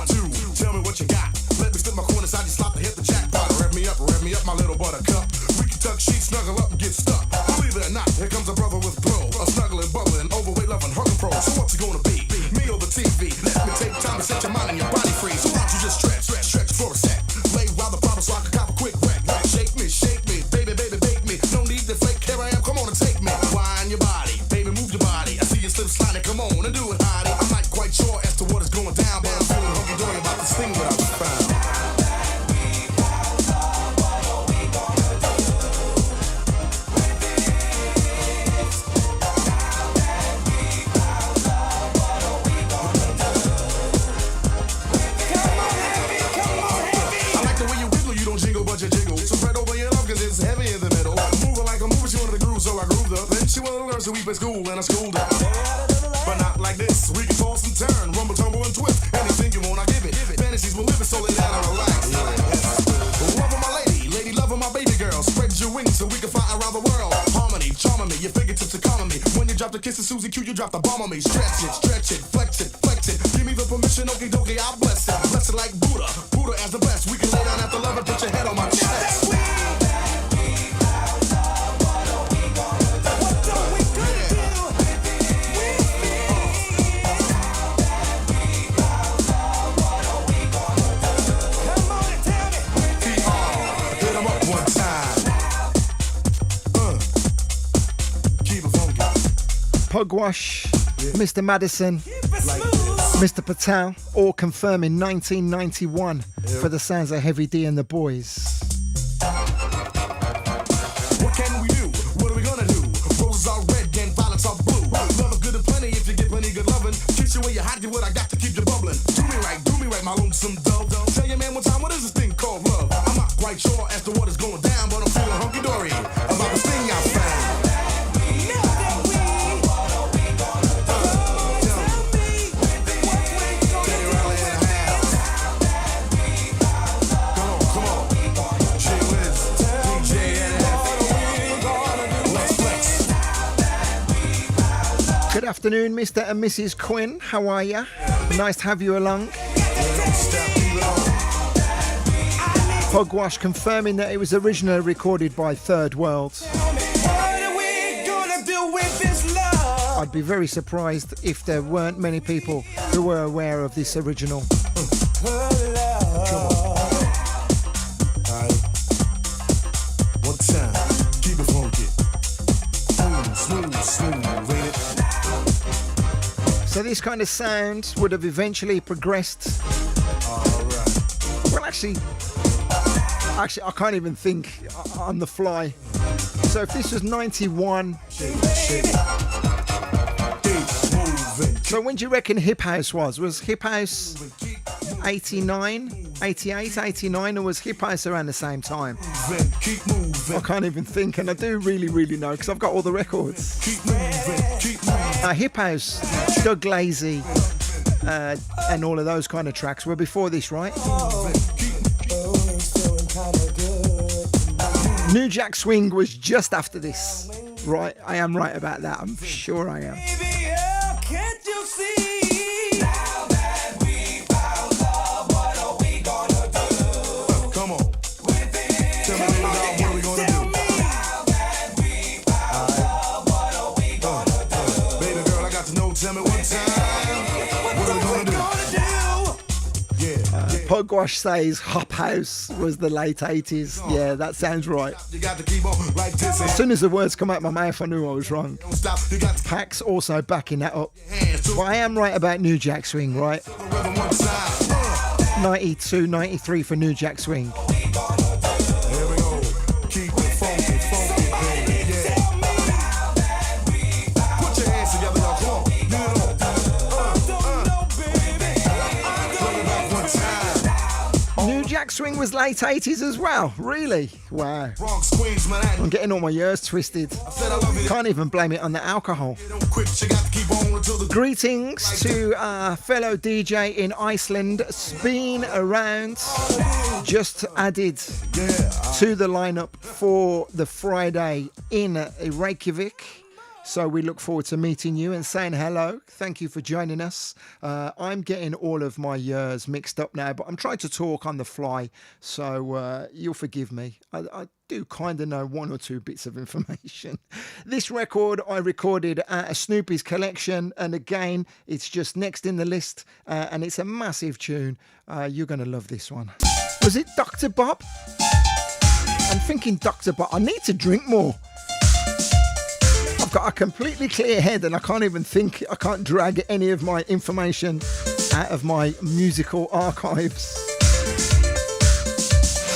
2, tell me what you got. Let me slip my corner side, you slop and hit the jackpot. Rev me up, my little buttercup. We can tuck sheets, snuggle up and get stuck. Believe it or not, here comes a brother with glow. A snuggling, bubbling, overweight, loving, hugging pro. So what's it gonna be? Me or the TV? Let me take time to set your mind and your body free. So why don't you just stretch for a sec. Lay while the problem so I can cop a quick wreck. Shake me, baby, bake me. No need to fake, here I am, come on and take me. Wind your body, baby, move your body. I see you slip sliding, come on and do it, honey. I'm not quite sure as to what is going down, but I'm feeling hunky-dory about this thing that I was found. She wanted to learn, so we play school and I schooled her. But not like this. We can toss and turn, rumble, tumble, and twist. Anything you want, I give it. Fantasies will live it, so lay down and relax. Love of my lady, love of my baby girl. Spread your wings so we can fly around the world. Harmony, charming me, your fingertips are calming me. When you drop the kiss of Susie Q, you drop the bomb on me. Stretch it, flex it. Give me the permission, like Buddha. Buddha as the best. We can lay down after love and put your head on my chest. Pugwash, Mr. Madison, Mr. Patel, all confirming 1991 for the sounds of Heavy D and the Boys. What can we do? What are we gonna do? Roses are red and violets are blue. Love is good and plenty if you get plenty good loving. Kiss you where you're hot, get what I got to keep you bubbling. Do me right, my lonesome dove. Tell your man one time, what is this thing called love? I'm not quite sure as to what is going down, but I'm feeling hunky-dory about this thing I found. Good afternoon, Mr. and Mrs. Quinn. How are you? Nice to have you along. Pugwash confirming that it was originally recorded by Third World. I'd be very surprised if there weren't many people who were aware of this original. One time, keep it funky. Smooth, rate it. So this kind of sound would have eventually progressed. Well, actually, I can't even think on the fly. So if this was 91, so when do you reckon Hip House was? Was Hip House 89, 88, 89, or was Hip House around the same time? I can't even think, and I do really know because I've got all the records. Hip House, Doug Lazy, and all of those kind of tracks were before this, right? New Jack Swing was just after this, right? I am right about that. I'm sure I am. Can't you see? Come on. Tell me, what are we gonna do? Baby girl, I got to know. Tell me one time. What are we gonna do? Pugwash says Hop House was the late 80s. Yeah, that sounds right. You got to keep on like this. As soon as the words come out my mouth, I knew I was wrong. Pax also backing that up. But I am right about New Jack Swing, right? 92, 93 for New Jack Swing. Here we go. Keep it funky, baby. Yeah. Put your hands together, y'all. Come on. New Jack Swing was late 80s as well. Really? Wow. I'm getting all my ears twisted. Can't even blame it on the alcohol. Greetings to our fellow DJ in Iceland. Spin around. Just added to the lineup for the Friday in Reykjavik. So we look forward to meeting you and saying hello. Thank you for joining us. I'm getting all of my years mixed up now, but I'm trying to talk on the fly, so you'll forgive me. I do kind of know one or two bits of information. This record I recorded at a Snoopy's collection, and again, it's just next in the list, and it's a massive tune. You're going to love this one. Was it Dr. Bob? I'm thinking Dr. Bob. I need to drink more. I've got a completely clear head and I can't even think, I can't drag any of my information out of my musical archives.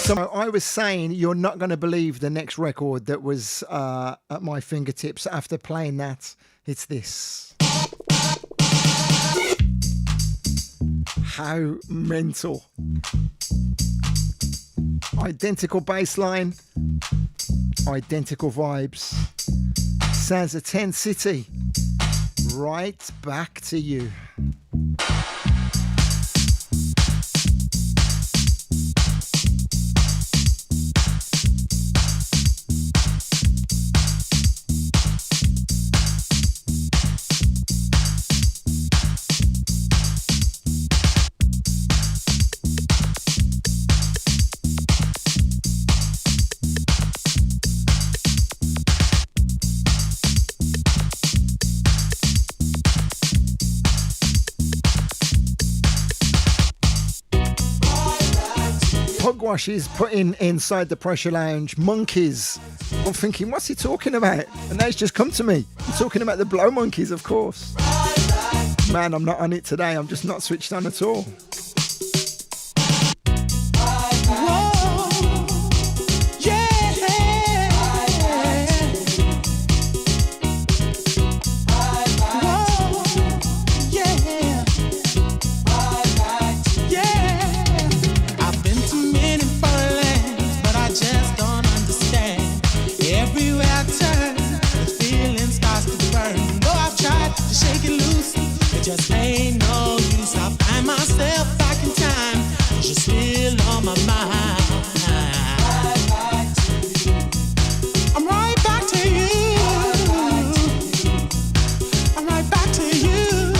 So I was saying, you're not going to believe the next record that was at my fingertips after playing that. It's this. How mental. Identical bass line, identical vibes. Sounds of 10 City. Right back to you. Squash is putting inside the Pressure Lounge Monkeys. I'm thinking, what's he talking about? And now it's just come to me. He's talking about the Blow Monkeys, of course. Man, I'm not on it today. I'm just not switched on at all. Just ain't no use. I find myself back in time. You're still on my mind. I'm right back to you. I'm right back to you.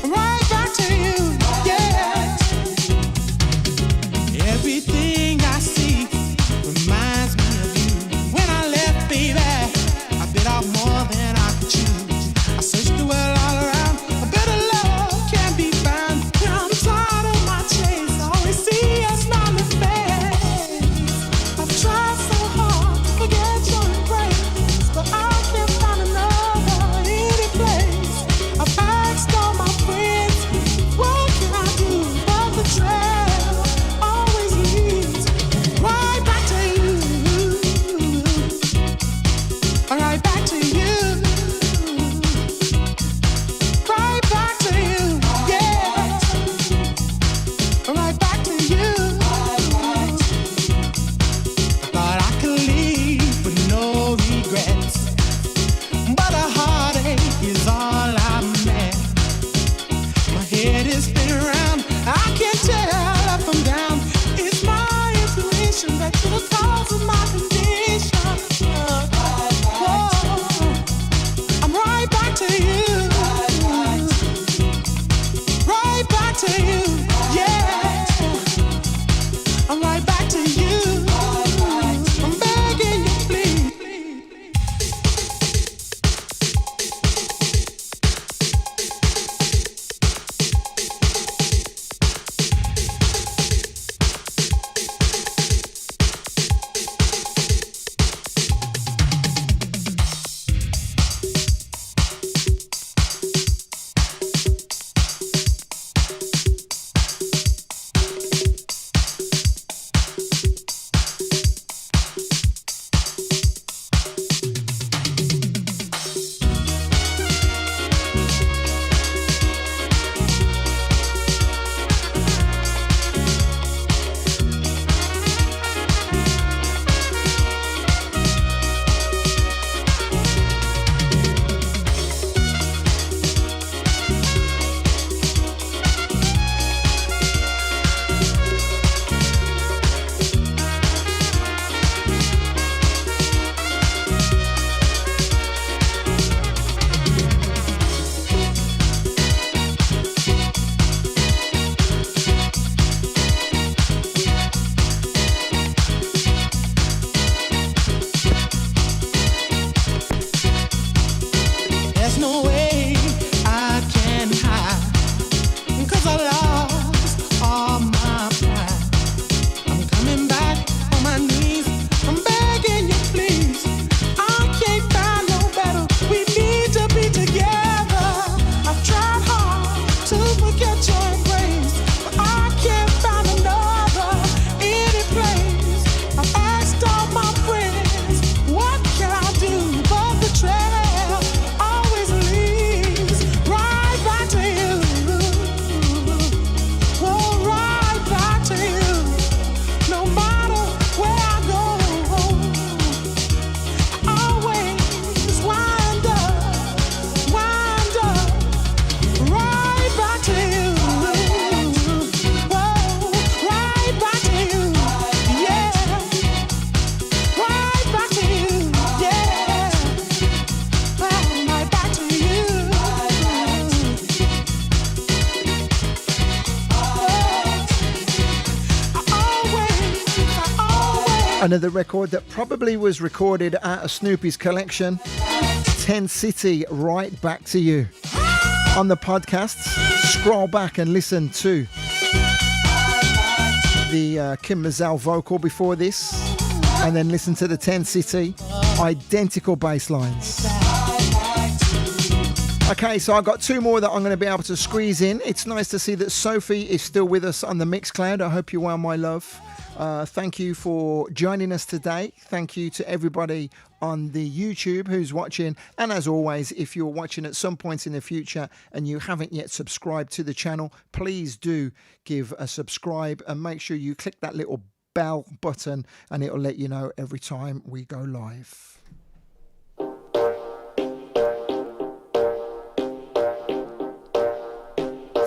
I'm right back to you. Yeah. Everything I see reminds me of you. When I left, baby, I bit off more than I could chew. I searched the world all around. A better love can't be found. When I'm tired of my chase, I always see a smiling face. I've tried so hard to forget your embrace, but I can't find another any place. I've asked all my friends, what can I do? But the trail always leads right back to you. Right back to you. Right back to you, yeah. Right back to you. Thought I could leave with no regrets, but a heartache is all I'm at. My head is spinning around. I can't tell up from down. It's my intuition that you're the cause of my condition. Whoa. I'm right back to you. Right back to you, yeah. I'm right back to you. I'm begging you, please. There's no way I can hide, 'cause I lost all my pride. I'm coming back on my knees. I'm begging you, please. I can't find no better. We need to be together. I've tried hard to forget your embrace, but I can't find another any place. I've asked all my friends, what can I do? But the trail always leads right back to you. Whoa, right back to you. No matter where I go, I always wind up right back to you. Whoa, right back to you, yeah. Right back to you, yeah. Right back to you. Another record that probably was recorded at a Snoopy's collection. 10 City, Right Back to You. On the podcasts, scroll back and listen to the Kim Mazel vocal before this, and then listen to the 10 City. Identical bass lines. Okay, so I've got two more that I'm going to be able to squeeze in. It's nice to see that Sophie is still with us on the Mixcloud. I hope you're well, my love. Thank you for joining us today. Thank you to everybody on the YouTube who's watching. And as always, if you're watching at some point in the future and you haven't yet subscribed to the channel, please do give a subscribe and make sure you click that little bell button and it'll let you know every time we go live.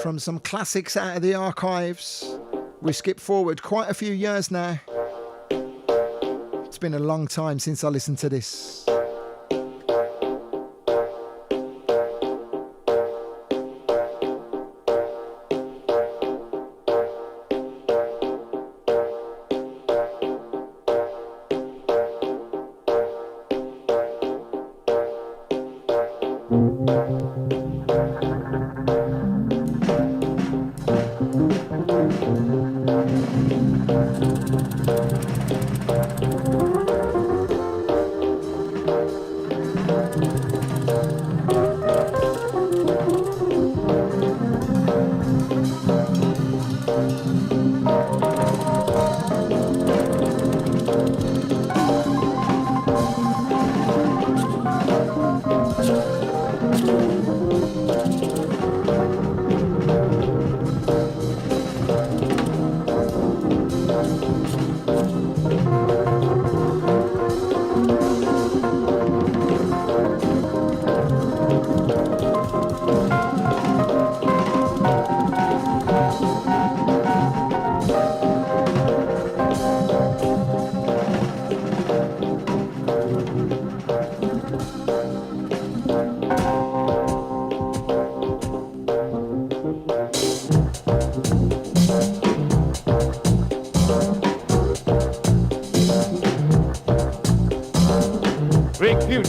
From some classics out of the archives, we skip forward quite a few years now. It's been a long time since I listened to this.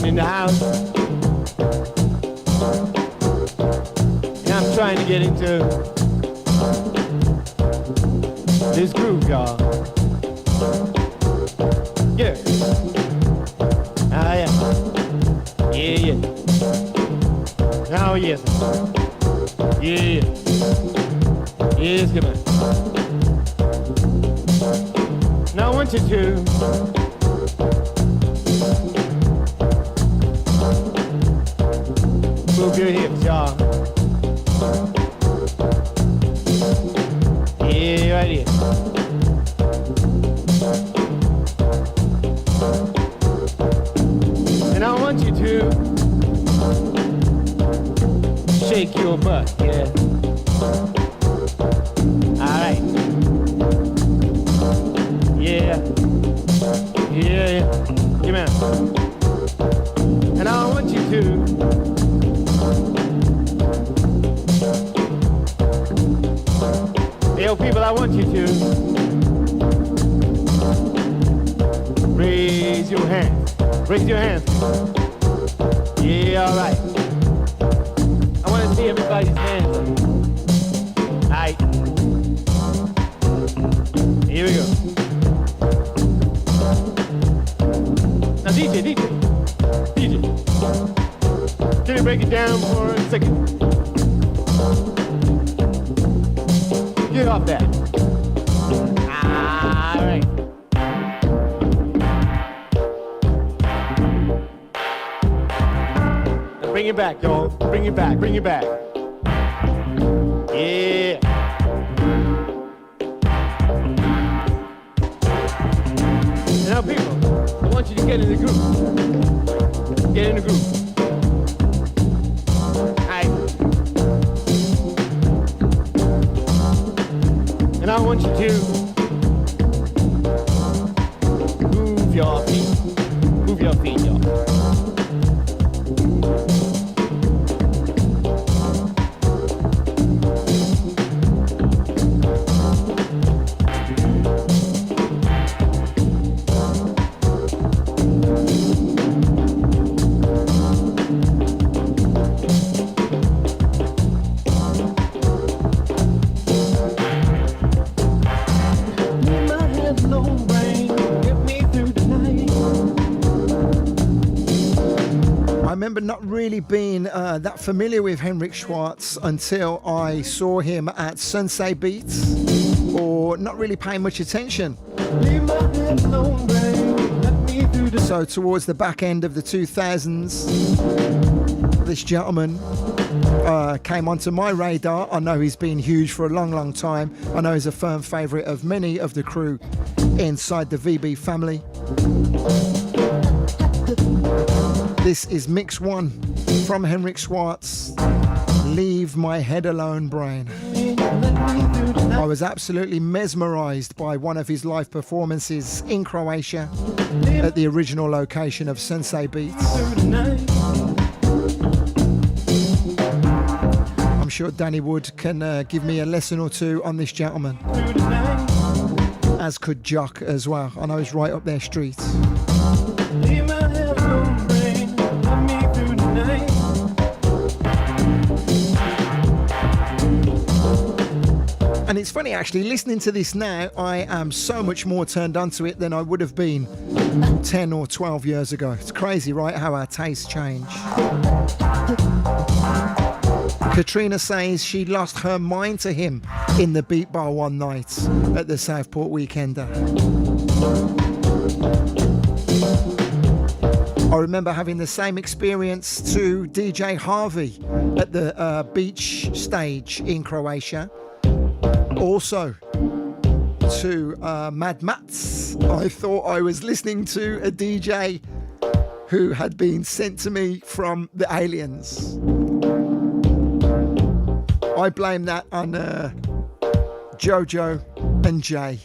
In the house, and I'm trying to get into this groove, y'all. Yeah. Ah, yeah. Yeah, yeah. Oh, yes. Yeah. Yes, come on. Now I want you to move your hips, y'all. Yeah, right here. And I want you to shake your butt, yeah. All right. Yeah. Yeah. Come on. And I want you to yo, people, I want you to raise your hands. Raise your hands. Yeah, all right. I want to see everybody's hands. All right. Here we go. Now, DJ. Can you break it down for a second? Get off that. All right. Now bring it back, y'all. Bring it back. Yeah. Now, people, I want you to get in the groove. Get in the groove. And I want you to move your feet. Move your feet, y'all. alone brain, get me through the night. I remember not really being that familiar with Henrik Schwartz until I saw him at Sensei Beats, or not really paying much attention. Leave my head alone brain, let me through the So towards the back end of the 2000s, this gentleman came onto my radar. I know he's been huge for a long, long time. I know he's a firm favourite of many of the crew inside the VB family. This is Mix 1 from Henrik Schwartz, Leave My Head Alone Brain. I was absolutely mesmerised by one of his live performances in Croatia at the original location of Sensei Beats. I'm sure Danny Wood can give me a lesson or two on this gentleman, as could Jock as well. I know he's right up their street. Leave my head alone brain, let me through the night. And it's funny actually, listening to this now, I am so much more turned onto it than I would have been 10 or 12 years ago. It's crazy, right, how our tastes change. Katrina says she lost her mind to him in the Beat Bar one night at the Southport Weekender. I remember having the same experience to DJ Harvey at the beach stage in Croatia. Also to Mad Mats. I thought I was listening to a DJ who had been sent to me from the aliens. I blame that on Jojo and Jay.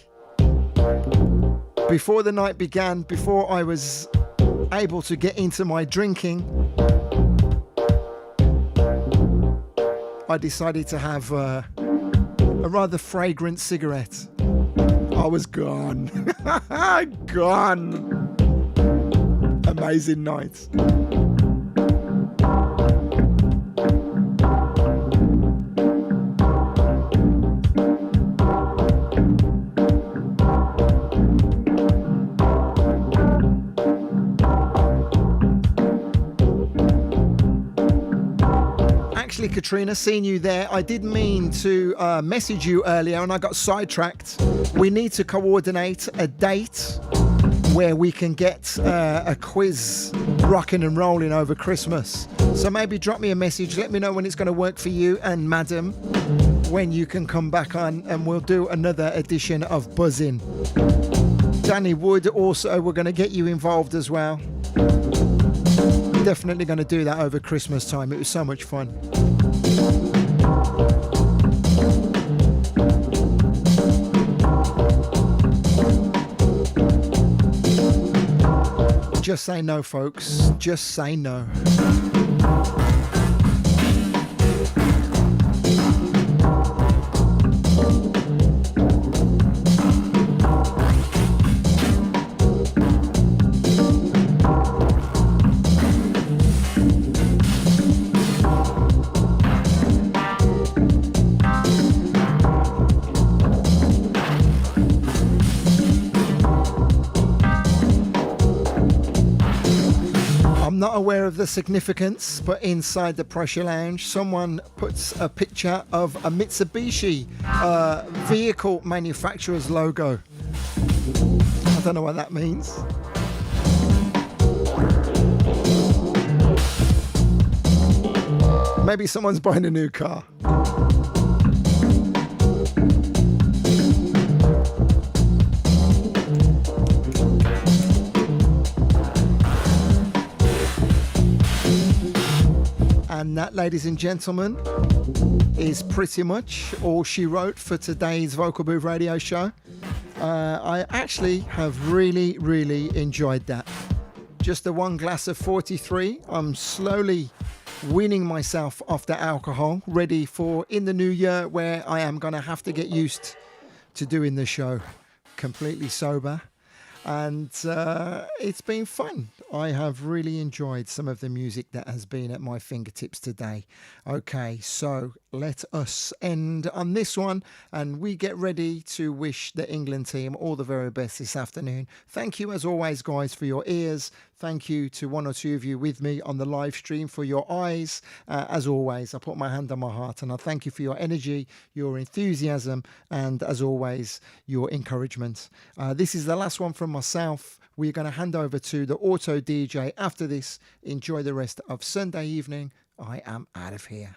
Before the night began, before I was able to get into my drinking, I decided to have a rather fragrant cigarette. I was gone. Gone. Amazing night. Actually, Katrina, seeing you there, I did mean to message you earlier and I got sidetracked. We need to coordinate a date where we can get a quiz rocking and rolling over Christmas. So maybe drop me a message, let me know when it's going to work for you and Madam, when you can come back on, and we'll do another edition of Buzzin'. Danny Wood also, we're going to get you involved as well. Definitely going to do that over Christmas time. It was so much fun. Just say no, folks. Just say no. Not aware of the significance, but inside the Pressure Lounge someone puts a picture of a Mitsubishi vehicle manufacturer's logo. I don't know what that means. Maybe someone's buying a new car. And that, ladies and gentlemen, is pretty much all she wrote for today's Vocal Booth Radio show. I actually have really, really enjoyed that. Just the one glass of 43. I'm slowly weaning myself off the alcohol, ready for in the new year where I am going to have to get used to doing the show completely sober. And it's been fun. I have really enjoyed some of the music that has been at my fingertips today. Okay, so let us end on this one, and we get ready to wish the England team all the very best this afternoon. Thank you as always, guys, for your ears. Thank you to one or two of you with me on the live stream for your eyes. As always, I put my hand on my heart and I thank you for your energy, your enthusiasm, and as always, your encouragement. This is the last one from myself. We're going to hand over to the Auto DJ after this. Enjoy the rest of Sunday evening. I am out of here.